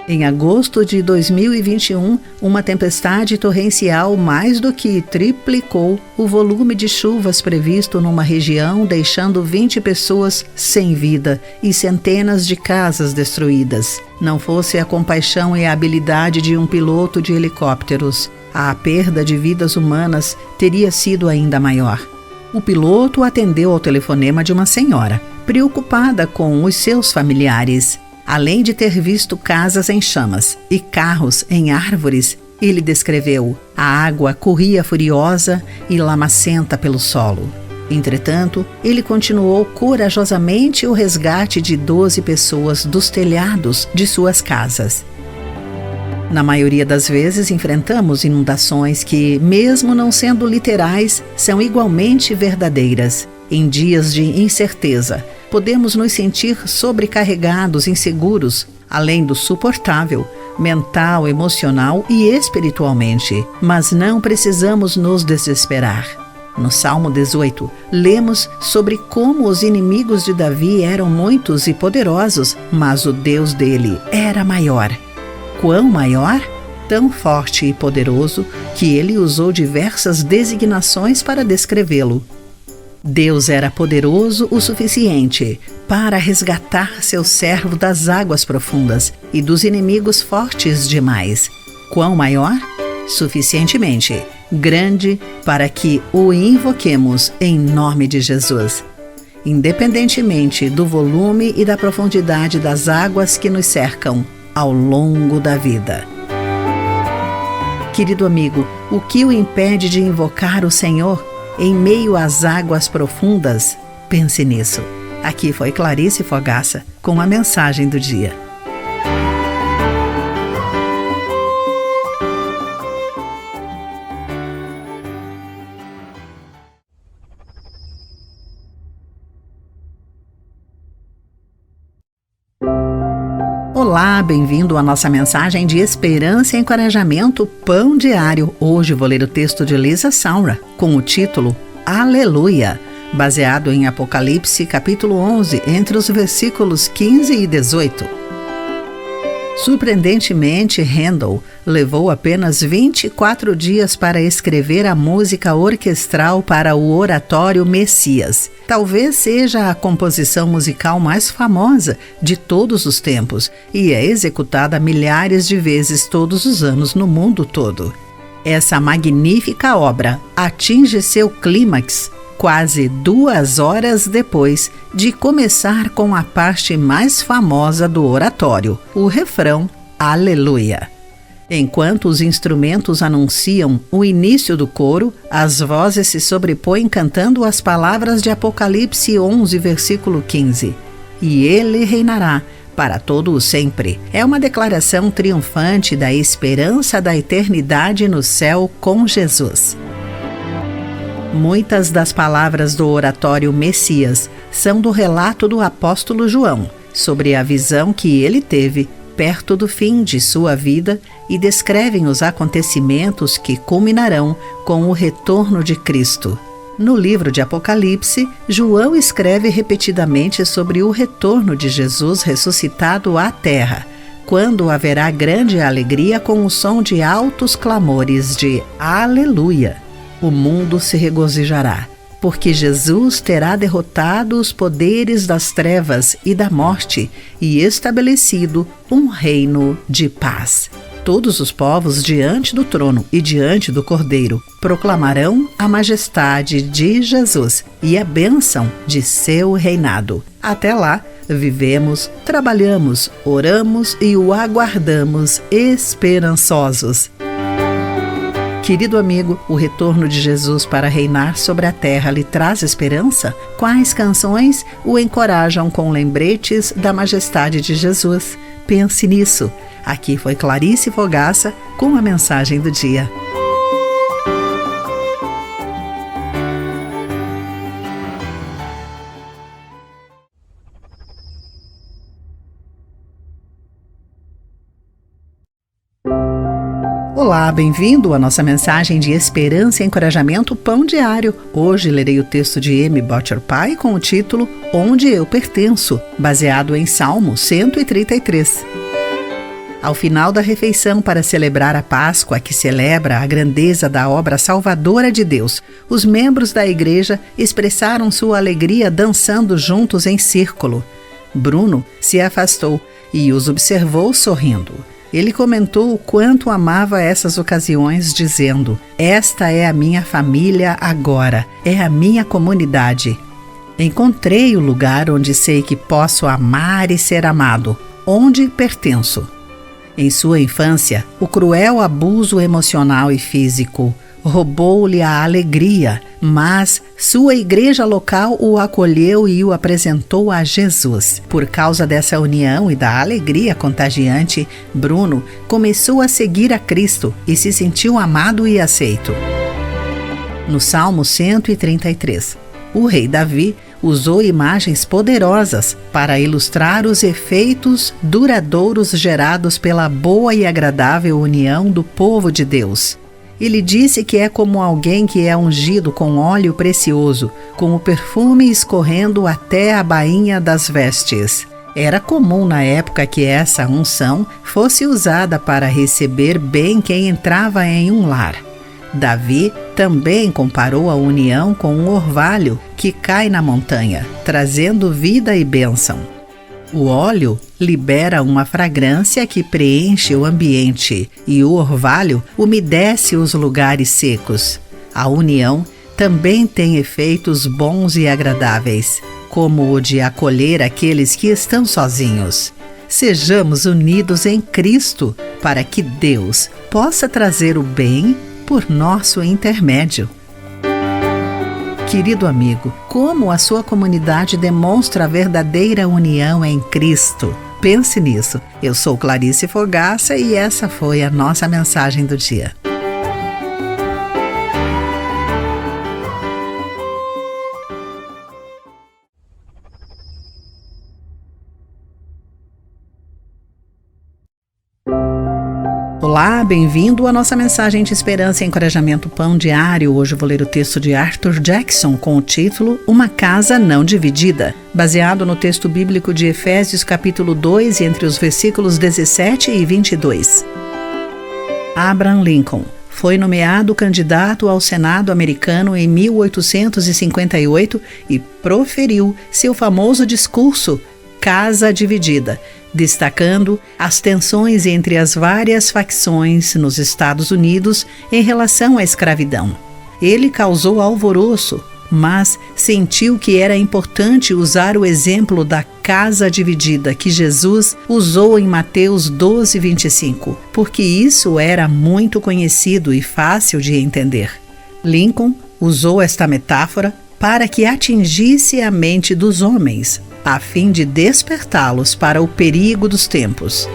Em agosto de 2021, uma tempestade torrencial mais do que triplicou o volume de chuvas previsto numa região, deixando 20 pessoas sem vida e centenas de casas destruídas. Não fosse a compaixão e a habilidade de um piloto de helicópteros, a perda de vidas humanas teria sido ainda maior. O piloto atendeu ao telefonema de uma senhora, preocupada com os seus familiares. Além de ter visto casas em chamas e carros em árvores, ele descreveu: a água corria furiosa e lamacenta pelo solo. Entretanto, ele continuou corajosamente o resgate de 12 pessoas dos telhados de suas casas. Na maioria das vezes, enfrentamos inundações que, mesmo não sendo literais, são igualmente verdadeiras. Em dias de incerteza, podemos nos sentir sobrecarregados, inseguros, além do suportável, mental, emocional e espiritualmente, mas não precisamos nos desesperar. No Salmo 18, lemos sobre como os inimigos de Davi eram muitos e poderosos, mas o Deus dele era maior. Quão maior? Tão forte e poderoso que ele usou diversas designações para descrevê-lo. Deus era poderoso o suficiente para resgatar seu servo das águas profundas e dos inimigos fortes demais. Quão maior? Suficientemente grande para que o invoquemos em nome de Jesus, independentemente do volume e da profundidade das águas que nos cercam ao longo da vida. Querido amigo, o que o impede de invocar o Senhor em meio às águas profundas? Pense nisso. Aqui foi Clarice Fogaça com a mensagem do dia. Olá, bem-vindo à nossa mensagem de esperança e encorajamento Pão Diário. Hoje vou ler o texto de Lisa Saura com o título Aleluia, baseado em Apocalipse capítulo 11, entre os versículos 15 e 18. Surpreendentemente, Handel levou apenas 24 dias para escrever a música orquestral para o oratório Messias. Talvez seja a composição musical mais famosa de todos os tempos e é executada milhares de vezes todos os anos no mundo todo. Essa magnífica obra atinge seu clímax quase 2 horas depois de começar com a parte mais famosa do oratório, o refrão Aleluia. Enquanto os instrumentos anunciam o início do coro, as vozes se sobrepõem cantando as palavras de Apocalipse 11, versículo 15. E ele reinará para todo o sempre. É uma declaração triunfante da esperança da eternidade no céu com Jesus. Muitas das palavras do oratório Messias são do relato do apóstolo João sobre a visão que ele teve perto do fim de sua vida e descrevem os acontecimentos que culminarão com o retorno de Cristo. No livro de Apocalipse, João escreve repetidamente sobre o retorno de Jesus ressuscitado à terra, quando haverá grande alegria com o som de altos clamores de Aleluia. O mundo se regozijará, porque Jesus terá derrotado os poderes das trevas e da morte e estabelecido um reino de paz. Todos os povos diante do trono e diante do Cordeiro proclamarão a majestade de Jesus e a bênção de seu reinado. Até lá, vivemos, trabalhamos, oramos e o aguardamos esperançosos. Querido amigo, o retorno de Jesus para reinar sobre a terra lhe traz esperança? Quais canções o encorajam com lembretes da majestade de Jesus? Pense nisso. Aqui foi Clarice Fogaça com a mensagem do dia. Olá, bem-vindo à nossa mensagem de esperança e encorajamento Pão Diário. Hoje lerei o texto de Amy Boettcher Pye com o título Onde Eu Pertenço, baseado em Salmo 133. Ao final da refeição para celebrar a Páscoa, que celebra a grandeza da obra salvadora de Deus, os membros da igreja expressaram sua alegria dançando juntos em círculo. Bruno se afastou e os observou sorrindo. Ele comentou o quanto amava essas ocasiões, dizendo: "Esta é a minha família agora, é a minha comunidade. Encontrei o lugar onde sei que posso amar e ser amado, onde pertenço." Em sua infância, o cruel abuso emocional e físico roubou-lhe a alegria, mas sua igreja local o acolheu e o apresentou a Jesus. Por causa dessa união e da alegria contagiante, Bruno começou a seguir a Cristo e se sentiu amado e aceito. No Salmo 133, o rei Davi usou imagens poderosas para ilustrar os efeitos duradouros gerados pela boa e agradável união do povo de Deus. Ele disse que é como alguém que é ungido com óleo precioso, com o perfume escorrendo até a bainha das vestes. Era comum na época que essa unção fosse usada para receber bem quem entrava em um lar. Davi também comparou a união com um orvalho que cai na montanha, trazendo vida e bênção. O óleo libera uma fragrância que preenche o ambiente e o orvalho umedece os lugares secos. A união também tem efeitos bons e agradáveis, como o de acolher aqueles que estão sozinhos. Sejamos unidos em Cristo para que Deus possa trazer o bem por nosso intermédio. Querido amigo, como a sua comunidade demonstra a verdadeira união em Cristo? Pense nisso. Eu sou Clarice Fogaça e essa foi a nossa mensagem do dia. Olá, bem-vindo à nossa mensagem de esperança e encorajamento Pão Diário. Hoje eu vou ler o texto de Arthur Jackson com o título Uma Casa Não Dividida, baseado no texto bíblico de Efésios capítulo 2, entre os versículos 17 e 22. Abraham Lincoln foi nomeado candidato ao Senado americano em 1858 e proferiu seu famoso discurso Casa Dividida, destacando as tensões entre as várias facções nos Estados Unidos em relação à escravidão. Ele causou alvoroço, mas sentiu que era importante usar o exemplo da casa dividida que Jesus usou em Mateus 12:25, porque isso era muito conhecido e fácil de entender. Lincoln usou esta metáfora para que atingisse a mente dos homens, a fim de despertá-los para o perigo dos tempos.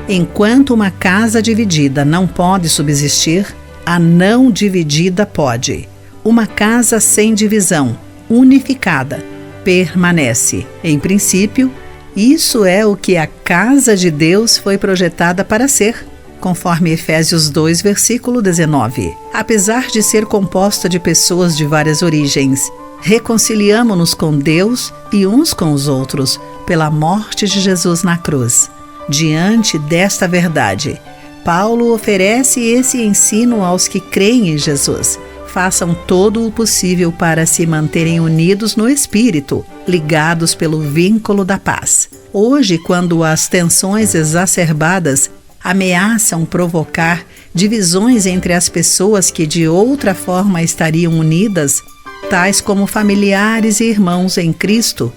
Enquanto uma casa dividida não pode subsistir, a não dividida pode. Uma casa sem divisão, unificada, permanece. Em princípio, isso é o que a casa de Deus foi projetada para ser, conforme Efésios 2, versículo 19. Apesar de ser composta de pessoas de várias origens, reconciliamo-nos com Deus e uns com os outros pela morte de Jesus na cruz. Diante desta verdade, Paulo oferece esse ensino aos que creem em Jesus. Façam todo o possível para se manterem unidos no Espírito, ligados pelo vínculo da paz. Hoje, quando as tensões exacerbadas ameaçam provocar divisões entre as pessoas que de outra forma estariam unidas, tais como familiares e irmãos em Cristo,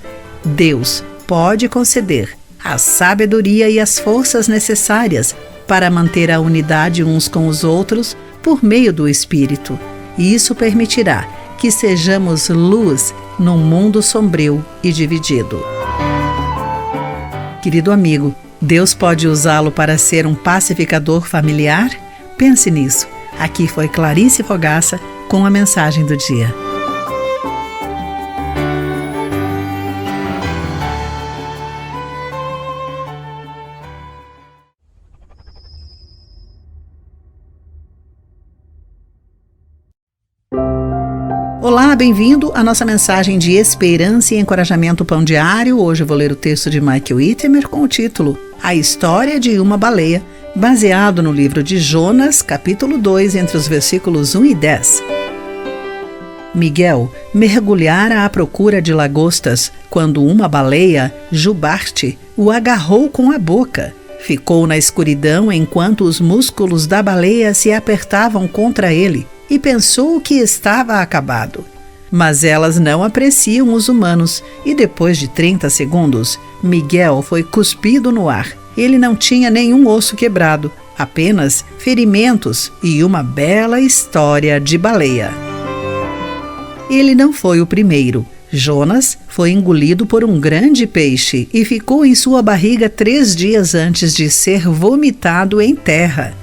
Deus pode conceder a sabedoria e as forças necessárias para manter a unidade uns com os outros por meio do Espírito. E isso permitirá que sejamos luz num mundo sombrio e dividido. Querido amigo, Deus pode usá-lo para ser um pacificador familiar? Pense nisso. Aqui foi Clarice Fogaça com a mensagem do dia. Olá, bem-vindo à nossa mensagem de esperança e encorajamento Pão Diário. Hoje eu vou ler o texto de Michael Whitmer com o título A História de uma Baleia, baseado no livro de Jonas, capítulo 2, entre os versículos 1 e 10. Miguel mergulhara à procura de lagostas quando uma baleia, jubarte, o agarrou com a boca. Ficou na escuridão enquanto os músculos da baleia se apertavam contra ele e pensou que estava acabado. Mas elas não apreciam os humanos e depois de 30 segundos, Miguel foi cuspido no ar. Ele não tinha nenhum osso quebrado, apenas ferimentos e uma bela história de baleia. Ele não foi o primeiro. Jonas foi engolido por um grande peixe e ficou em sua barriga 3 dias antes de ser vomitado em terra.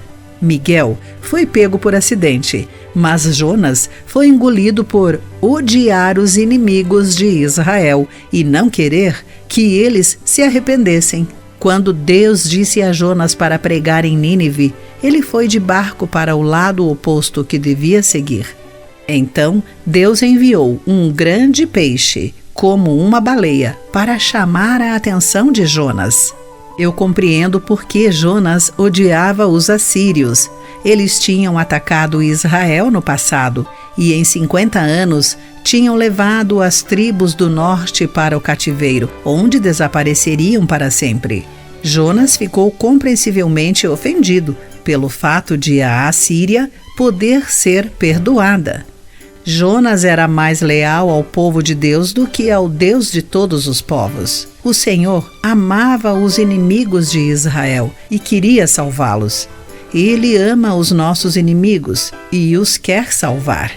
Miguel foi pego por acidente, Mas Jonas foi engolido por odiar os inimigos de Israel e não querer que eles se arrependessem. Quando Deus disse a Jonas para pregar em Nínive, ele foi de barco para o lado oposto que devia seguir. Então Deus enviou um grande peixe, como uma baleia, para chamar a atenção de Jonas. Eu compreendo por que Jonas odiava os assírios. Eles tinham atacado Israel no passado e em 50 anos tinham levado as tribos do norte para o cativeiro, onde desapareceriam para sempre. Jonas ficou compreensivelmente ofendido pelo fato de a Assíria poder ser perdoada. Jonas era mais leal ao povo de Deus do que ao Deus de todos os povos. O Senhor amava os inimigos de Israel e queria salvá-los. Ele ama os nossos inimigos e os quer salvar.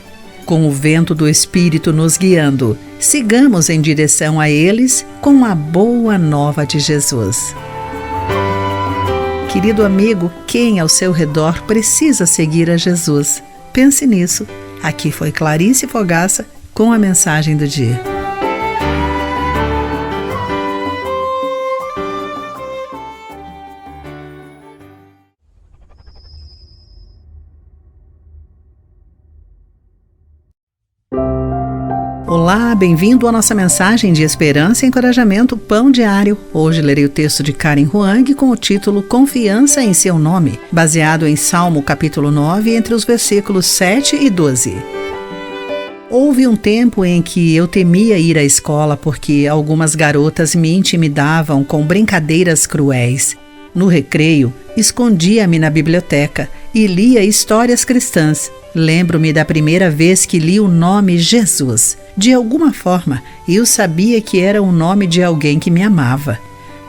Com o vento do Espírito nos guiando, sigamos em direção a eles com a boa nova de Jesus. Querido amigo, quem ao seu redor precisa seguir a Jesus? Pense nisso. Aqui foi Clarice Fogaça com a mensagem do dia. Olá, bem-vindo à nossa mensagem de esperança e encorajamento Pão Diário. Hoje lerei o texto de Karen Huang com o título Confiança em Seu Nome, baseado em Salmo capítulo 9, entre os versículos 7 e 12. Houve um tempo em que eu temia ir à escola porque algumas garotas me intimidavam com brincadeiras cruéis. No recreio, escondia-me na biblioteca e lia histórias cristãs. Lembro-me da primeira vez que li o nome Jesus. De alguma forma, eu sabia que era o nome de alguém que me amava.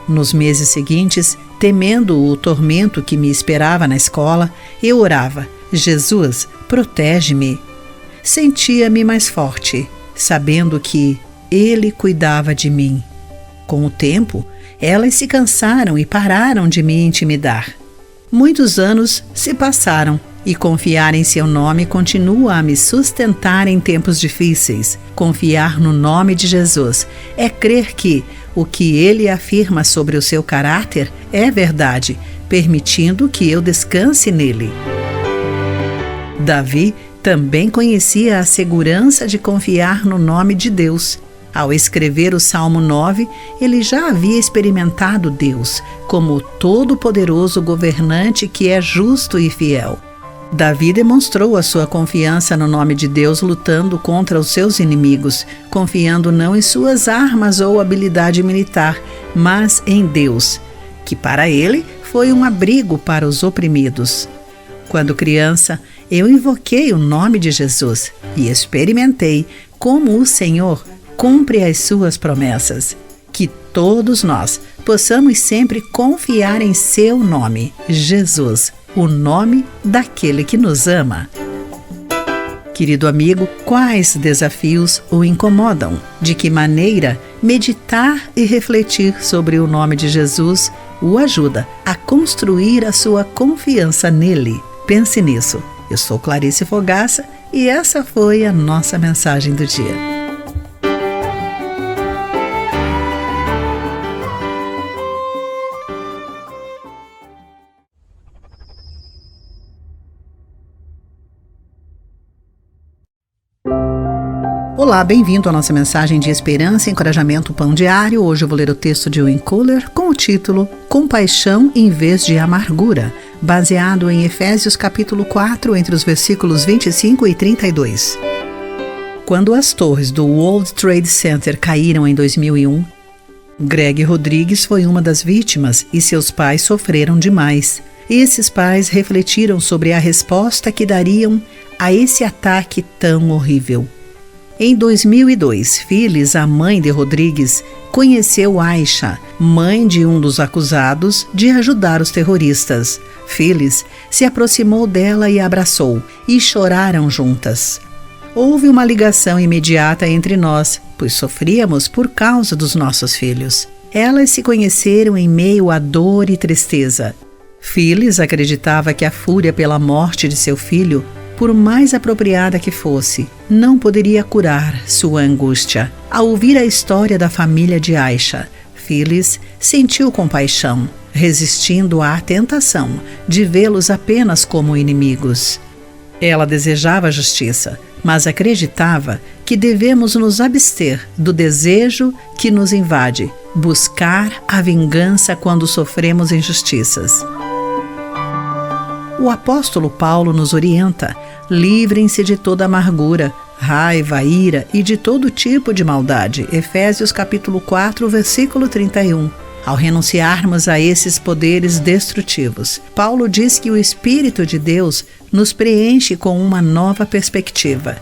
Nos meses seguintes, temendo o tormento que me esperava na escola, eu orava: Jesus, protege-me. Sentia-me mais forte, sabendo que Ele cuidava de mim. Com o tempo, elas se cansaram e pararam de me intimidar. Muitos anos se passaram e confiar em seu nome continua a me sustentar em tempos difíceis. Confiar no nome de Jesus é crer que o que ele afirma sobre o seu caráter é verdade, permitindo que eu descanse nele. Davi também conhecia a segurança de confiar no nome de Deus. Ao escrever o Salmo 9, ele já havia experimentado Deus como o todo-poderoso governante que é justo e fiel. Davi demonstrou a sua confiança no nome de Deus lutando contra os seus inimigos, confiando não em suas armas ou habilidade militar, mas em Deus, que para ele foi um abrigo para os oprimidos. Quando criança, eu invoquei o nome de Jesus e experimentei como o Senhor cumpre as suas promessas. Que todos nós possamos sempre confiar em seu nome, Jesus, o nome daquele que nos ama. Querido amigo, quais desafios o incomodam? De que maneira meditar e refletir sobre o nome de Jesus o ajuda a construir a sua confiança nele? Pense nisso. Eu sou Clarice Fogaça e essa foi a nossa mensagem do dia. Olá, bem-vindo à nossa mensagem de esperança e encorajamento Pão Diário. Hoje eu vou ler o texto de Win Kohler com o título Compaixão em vez de amargura, baseado em Efésios capítulo 4, entre os versículos 25 e 32. Quando as torres do World Trade Center caíram em 2001, Greg Rodrigues foi uma das vítimas e seus pais sofreram demais. Esses pais refletiram sobre a resposta que dariam a esse ataque tão horrível. Em 2002, Phyllis, a mãe de Rodrigues, conheceu Aisha, mãe de um dos acusados de ajudar os terroristas. Phyllis se aproximou dela e abraçou, e choraram juntas. Houve uma ligação imediata entre nós, pois sofríamos por causa dos nossos filhos. Elas se conheceram em meio à dor e tristeza. Phyllis acreditava que a fúria pela morte de seu filho por mais apropriada que fosse, não poderia curar sua angústia. Ao ouvir a história da família de Aisha, Phyllis sentiu compaixão, resistindo à tentação de vê-los apenas como inimigos. Ela desejava justiça, mas acreditava que devemos nos abster do desejo que nos invade, buscar a vingança quando sofremos injustiças. O apóstolo Paulo nos orienta: livrem-se de toda amargura, raiva, ira e de todo tipo de maldade. Efésios capítulo 4, versículo 31. Ao renunciarmos a esses poderes destrutivos, Paulo diz que o Espírito de Deus nos preenche com uma nova perspectiva.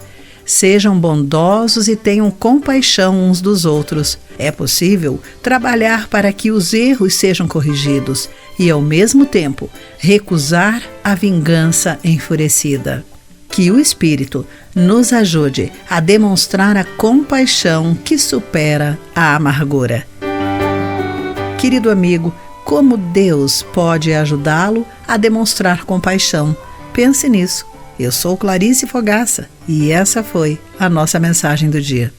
Sejam bondosos e tenham compaixão uns dos outros. É possível trabalhar para que os erros sejam corrigidos e, ao mesmo tempo, recusar a vingança enfurecida. Que o Espírito nos ajude a demonstrar a compaixão que supera a amargura. Querido amigo, como Deus pode ajudá-lo a demonstrar compaixão? Pense nisso. Eu sou Clarice Fogaça e essa foi a nossa mensagem do dia.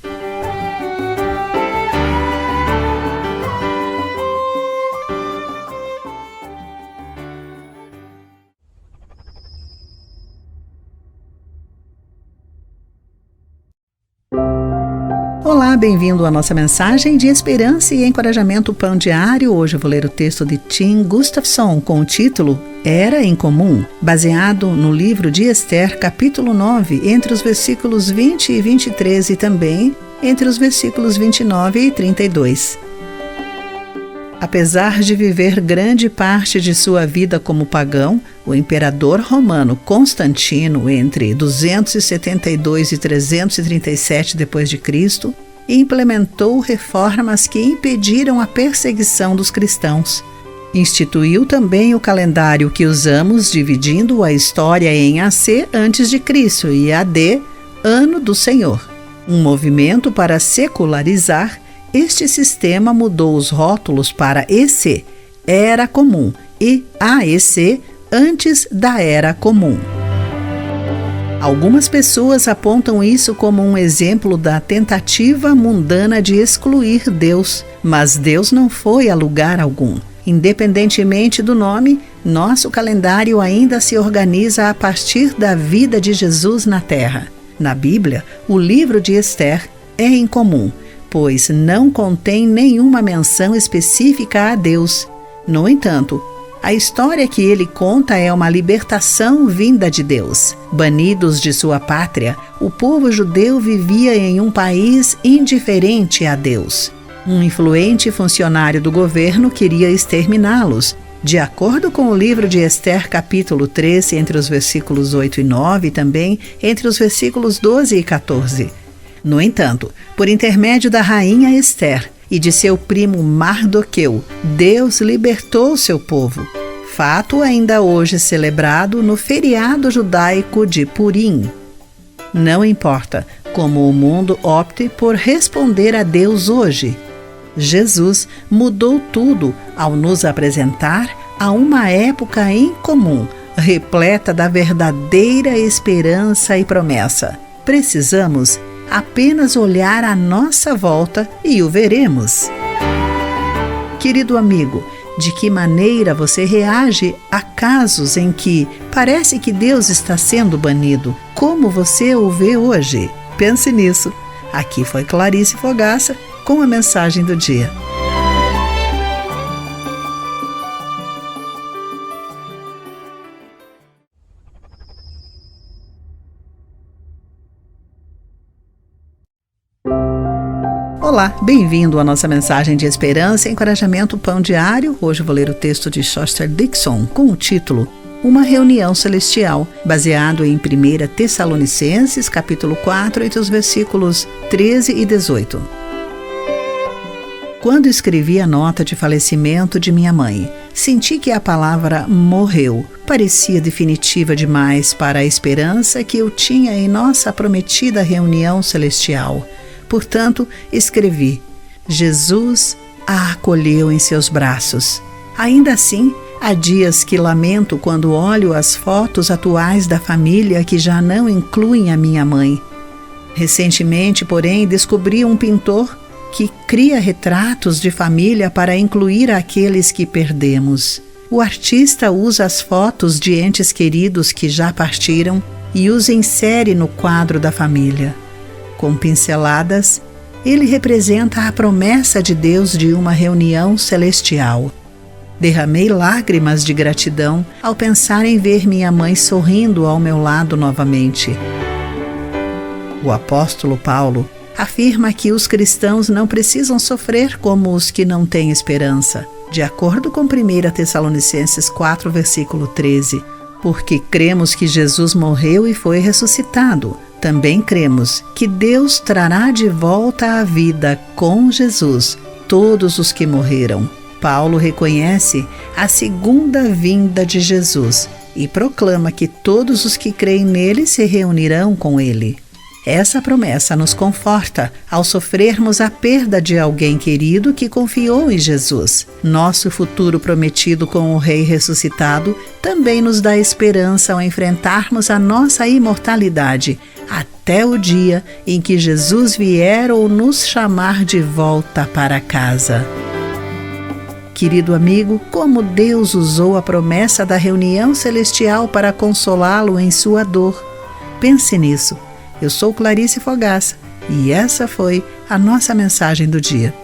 Olá, bem-vindo à nossa mensagem de esperança e encorajamento Pão Diário. Hoje eu vou ler o texto de Tim Gustafson com o título Era Incomum, baseado no livro de Esther, capítulo 9, entre os versículos 20 e 23 e também entre os versículos 29 e 32. Apesar de viver grande parte de sua vida como pagão, o imperador romano Constantino, entre 272 e 337 d.C., implementou reformas que impediram a perseguição dos cristãos. Instituiu também o calendário que usamos, dividindo a história em AC antes de Cristo e AD, Ano do Senhor. Um movimento para secularizar este sistema mudou os rótulos para EC, Era Comum, e AEC, antes da Era Comum. Algumas pessoas apontam isso como um exemplo da tentativa mundana de excluir Deus, mas Deus não foi a lugar algum. Independentemente do nome, nosso calendário ainda se organiza a partir da vida de Jesus na Terra. Na Bíblia, o livro de Esther é incomum, pois não contém nenhuma menção específica a Deus. No entanto, a história que ele conta é uma libertação vinda de Deus. Banidos de sua pátria, o povo judeu vivia em um país indiferente a Deus. Um influente funcionário do governo queria exterminá-los. De acordo com o livro de Esther, capítulo 13, entre os versículos 8 e 9, e também entre os versículos 12 e 14. No entanto, por intermédio da rainha Esther e de seu primo Mardoqueu, Deus libertou seu povo. Fato ainda hoje celebrado no feriado judaico de Purim. Não importa como o mundo opte por responder a Deus hoje, Jesus mudou tudo ao nos apresentar a uma época incomum, repleta da verdadeira esperança e promessa. Precisamos apenas olhar à nossa volta e o veremos. Querido amigo, de que maneira você reage a casos em que parece que Deus está sendo banido? Como você o vê hoje? Pense nisso. Aqui foi Clarice Fogaça com a mensagem do dia. Olá, bem-vindo à nossa mensagem de esperança e encorajamento Pão Diário. Hoje eu vou ler o texto de Shostak Dixon com o título Uma Reunião Celestial, baseado em 1 Tessalonicenses, capítulo 4, entre os versículos 13 e 18. Quando escrevi a nota de falecimento de minha mãe, senti que a palavra morreu parecia definitiva demais para a esperança que eu tinha em nossa prometida reunião celestial. Portanto, escrevi: Jesus a acolheu em seus braços. Ainda assim, Há dias que lamento quando olho as fotos atuais da família que já não incluem a minha mãe. Recentemente, porém, descobri um pintor que cria retratos de família para incluir aqueles que perdemos. O artista usa as fotos de entes queridos que já partiram e os insere no quadro da família. Com pinceladas, ele representa a promessa de Deus de uma reunião celestial. Derramei lágrimas de gratidão ao pensar em ver minha mãe sorrindo ao meu lado novamente. O apóstolo Paulo afirma que os cristãos não precisam sofrer como os que não têm esperança, de acordo com 1 Tessalonicenses 4, versículo 13. Porque cremos que Jesus morreu e foi ressuscitado. Também cremos que Deus trará de volta à vida com Jesus todos os que morreram. Paulo reconhece a segunda vinda de Jesus e proclama que todos os que creem nele se reunirão com ele. Essa promessa nos conforta ao sofrermos a perda de alguém querido que confiou em Jesus. Nosso futuro prometido com o Rei ressuscitado também nos dá esperança ao enfrentarmos a nossa imortalidade até o dia em que Jesus vier ou nos chamar de volta para casa. Querido amigo, como Deus usou a promessa da reunião celestial para consolá-lo em sua dor. Pense nisso. Eu sou Clarice Fogaça e essa foi a nossa mensagem do dia.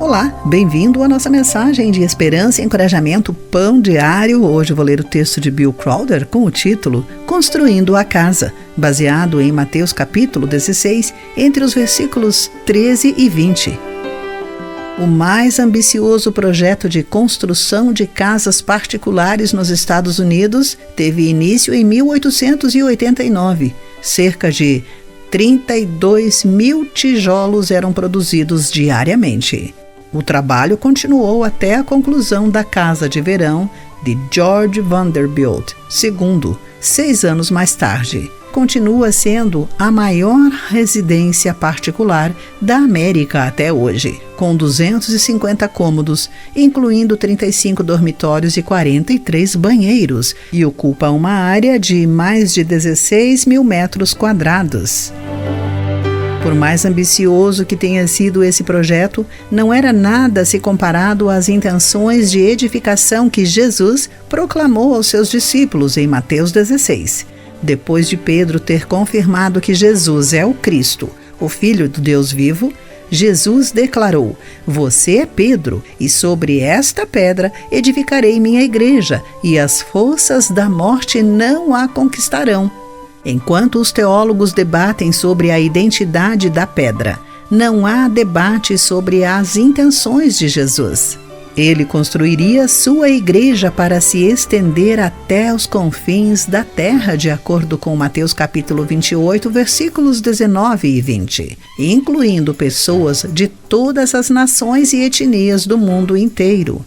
Olá, bem-vindo à nossa mensagem de esperança e encorajamento Pão Diário. Hoje eu vou ler o texto de Bill Crowder com o título Construindo a Casa, baseado em Mateus capítulo 16, entre os versículos 13 e 20. O mais ambicioso projeto de construção de casas particulares nos Estados Unidos teve início em 1889. Cerca de 32 mil tijolos eram produzidos diariamente. O trabalho continuou até a conclusão da Casa de Verão de George Vanderbilt II, 6 anos mais tarde. Continua sendo a maior residência particular da América até hoje, com 250 cômodos, incluindo 35 dormitórios e 43 banheiros, e ocupa uma área de mais de 16 mil metros quadrados. Por mais ambicioso que tenha sido esse projeto, não era nada se comparado às intenções de edificação que Jesus proclamou aos seus discípulos em Mateus 16. Depois de Pedro ter confirmado que Jesus é o Cristo, o Filho do Deus vivo, Jesus declarou: "Você é Pedro, e sobre esta pedra edificarei minha igreja, e as forças da morte não a conquistarão." Enquanto os teólogos debatem sobre a identidade da pedra, não há debate sobre as intenções de Jesus. Ele construiria sua igreja para se estender até os confins da terra, de acordo com Mateus capítulo 28, versículos 19 e 20, incluindo pessoas de todas as nações e etnias do mundo inteiro.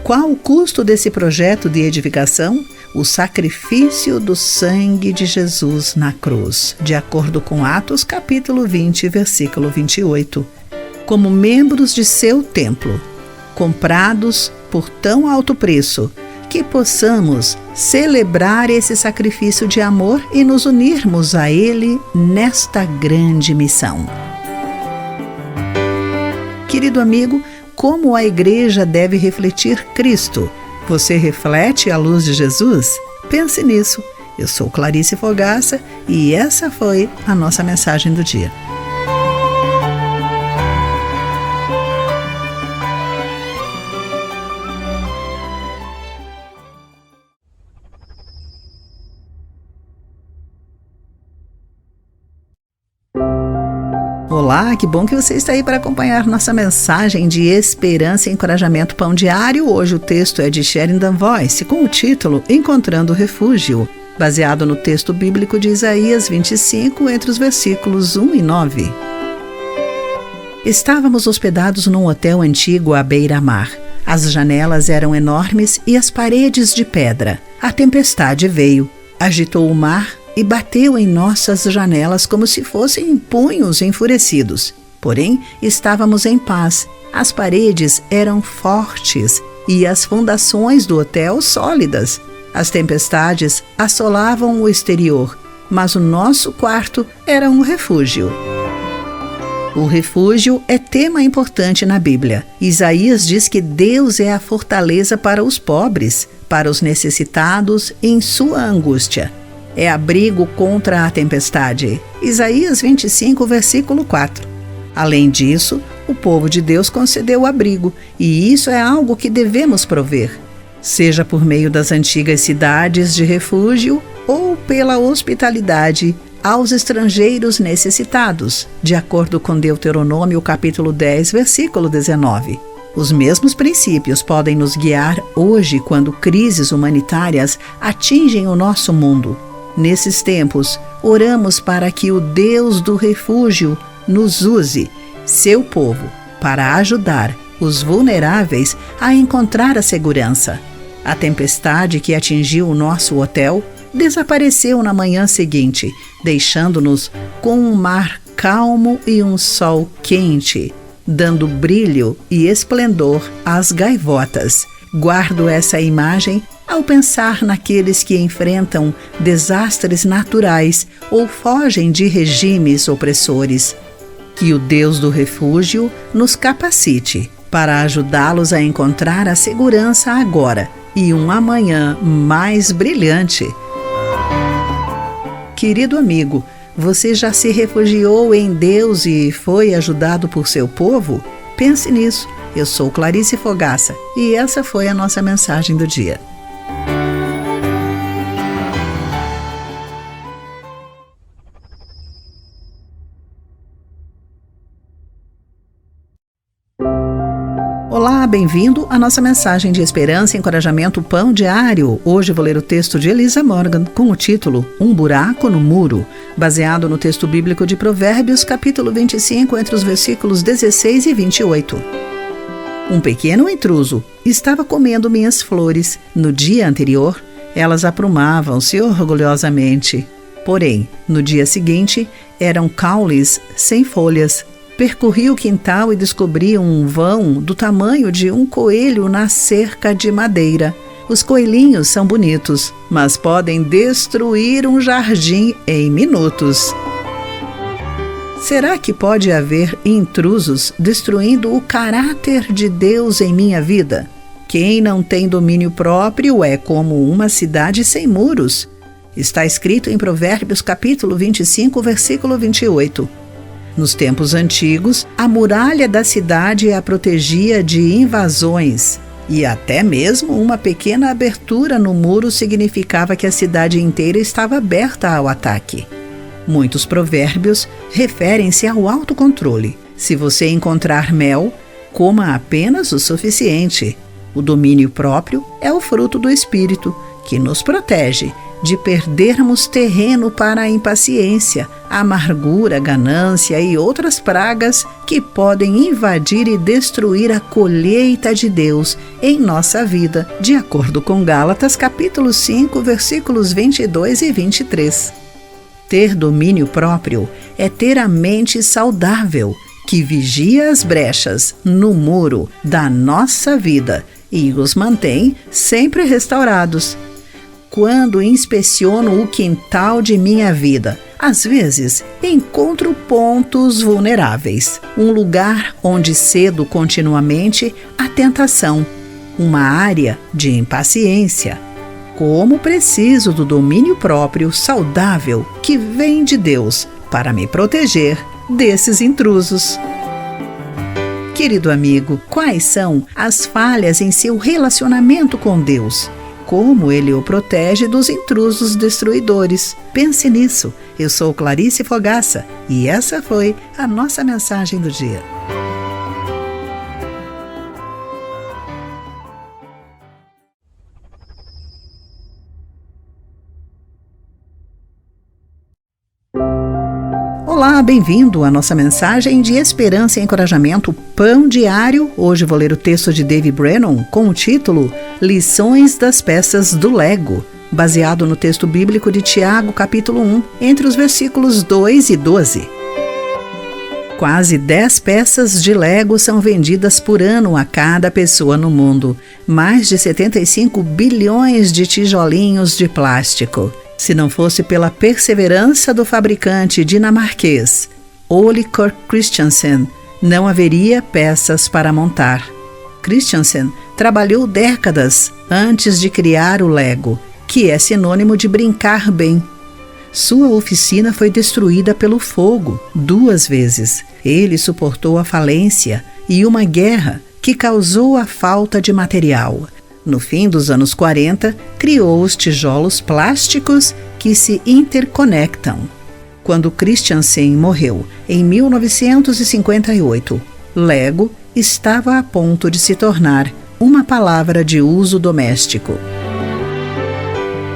Qual o custo desse projeto de edificação? O sacrifício do sangue de Jesus na cruz, de acordo com Atos capítulo 20, versículo 28. Como membros de seu templo, comprados por tão alto preço, que possamos celebrar esse sacrifício de amor e nos unirmos a Ele nesta grande missão. Querido amigo, como a igreja deve refletir Cristo? Você reflete a luz de Jesus? Pense nisso. Eu sou Clarice Fogaça e essa foi a nossa mensagem do dia. Olá, que bom que você está aí para acompanhar nossa mensagem de esperança e encorajamento Pão Diário. Hoje o texto é de Sheridan Voice, com o título Encontrando Refúgio, baseado no texto bíblico de Isaías 25, entre os versículos 1 e 9. Estávamos hospedados num hotel antigo à beira-mar. As janelas eram enormes e as paredes de pedra. A tempestade veio, agitou o mar e bateu em nossas janelas como se fossem punhos enfurecidos. Porém, estávamos em paz. As paredes eram fortes e as fundações do hotel sólidas. As tempestades assolavam o exterior, mas o nosso quarto era um refúgio. O refúgio é tema importante na Bíblia. Isaías diz que Deus é a fortaleza para os pobres, para os necessitados em sua angústia. É abrigo contra a tempestade. Isaías 25, versículo 4. Além disso, o povo de Deus concedeu abrigo, e isso é algo que devemos prover, seja por meio das antigas cidades de refúgio ou pela hospitalidade aos estrangeiros necessitados, de acordo com Deuteronômio capítulo 10, versículo 19. Os mesmos princípios podem nos guiar hoje quando crises humanitárias atingem o nosso mundo. Nesses tempos, oramos para que o Deus do refúgio nos use, seu povo, para ajudar os vulneráveis a encontrar a segurança. A tempestade que atingiu o nosso hotel desapareceu na manhã seguinte, deixando-nos com um mar calmo e um sol quente, dando brilho e esplendor às gaivotas. Guardo essa imagem ao pensar naqueles que enfrentam desastres naturais ou fogem de regimes opressores. Que o Deus do refúgio nos capacite para ajudá-los a encontrar a segurança agora e um amanhã mais brilhante. Querido amigo, você já se refugiou em Deus e foi ajudado por seu povo? Pense nisso. Eu sou Clarice Fogaça e essa foi a nossa mensagem do dia. Olá, bem-vindo à nossa mensagem de esperança e encorajamento Pão Diário. Hoje vou ler o texto de Elisa Morgan com o título Um Buraco no Muro, baseado no texto bíblico de Provérbios, capítulo 25, entre os versículos 16 e 28. Um pequeno intruso estava comendo minhas flores. No dia anterior, elas aprumavam-se orgulhosamente. Porém, no dia seguinte, eram caules sem folhas. Percorri o quintal e descobri um vão do tamanho de um coelho na cerca de madeira. Os coelhinhos são bonitos, mas podem destruir um jardim em minutos. Será que pode haver intrusos destruindo o caráter de Deus em minha vida? Quem não tem domínio próprio é como uma cidade sem muros. Está escrito em Provérbios capítulo 25, versículo 28. Nos tempos antigos, a muralha da cidade a protegia de invasões, e até mesmo uma pequena abertura no muro significava que a cidade inteira estava aberta ao ataque. Muitos provérbios referem-se ao autocontrole. Se você encontrar mel, coma apenas o suficiente. O domínio próprio é o fruto do Espírito, que nos protege de perdermos terreno para a impaciência, a amargura, a ganância e outras pragas que podem invadir e destruir a colheita de Deus em nossa vida, de acordo com Gálatas capítulo 5, versículos 22 e 23. Ter domínio próprio é ter a mente saudável, que vigia as brechas no muro da nossa vida e os mantém sempre restaurados. Quando inspeciono o quintal de minha vida, às vezes encontro pontos vulneráveis, um lugar onde cedo continuamente a tentação, uma área de impaciência. Como preciso do domínio próprio saudável que vem de Deus para me proteger desses intrusos. Querido amigo, quais são as falhas em seu relacionamento com Deus? Como Ele o protege dos intrusos destruidores? Pense nisso. Eu sou Clarice Fogaça e essa foi a nossa mensagem do dia. Olá, bem-vindo à nossa mensagem de esperança e encorajamento Pão Diário. Hoje vou ler o texto de Dave Brennan com o título Lições das Peças do Lego, baseado no texto bíblico de Tiago, capítulo 1, entre os versículos 2 e 12. Quase 10 peças de Lego são vendidas por ano a cada pessoa no mundo. Mais de 75 bilhões de tijolinhos de plástico. Se não fosse pela perseverança do fabricante dinamarquês Ole Kirk Christiansen, não haveria peças para montar. Christiansen trabalhou décadas antes de criar o Lego, que é sinônimo de brincar bem. Sua oficina foi destruída pelo fogo 2 vezes. Ele suportou a falência e uma guerra que causou a falta de material. No fim dos anos 40, criou os tijolos plásticos que se interconectam. Quando Christiansen morreu, em 1958, Lego estava a ponto de se tornar uma palavra de uso doméstico.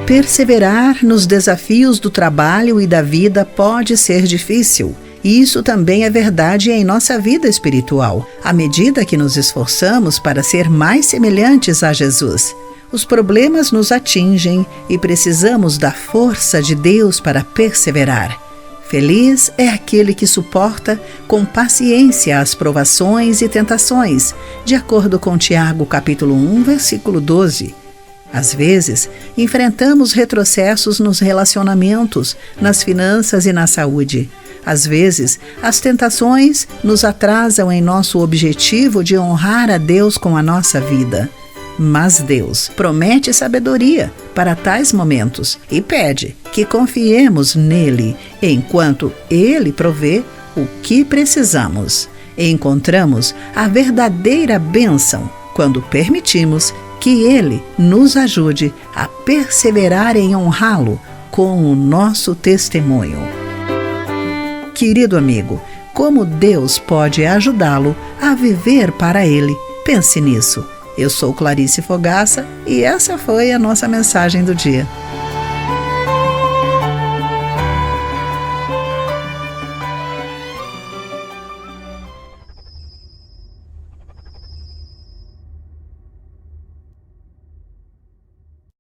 Perseverar nos desafios do trabalho e da vida pode ser difícil. E isso também é verdade em nossa vida espiritual, à medida que nos esforçamos para ser mais semelhantes a Jesus. Os problemas nos atingem e precisamos da força de Deus para perseverar. Feliz é aquele que suporta com paciência as provações e tentações, de acordo com Tiago, capítulo 1, versículo 12. Às vezes, enfrentamos retrocessos nos relacionamentos, nas finanças e na saúde. Às vezes, as tentações nos atrasam em nosso objetivo de honrar a Deus com a nossa vida. Mas Deus promete sabedoria para tais momentos e pede que confiemos nele enquanto Ele provê o que precisamos. Encontramos a verdadeira bênção quando permitimos que Ele nos ajude a perseverar em honrá-lo com o nosso testemunho. Querido amigo, como Deus pode ajudá-lo a viver para Ele? Pense nisso. Eu sou Clarice Fogaça e essa foi a nossa mensagem do dia.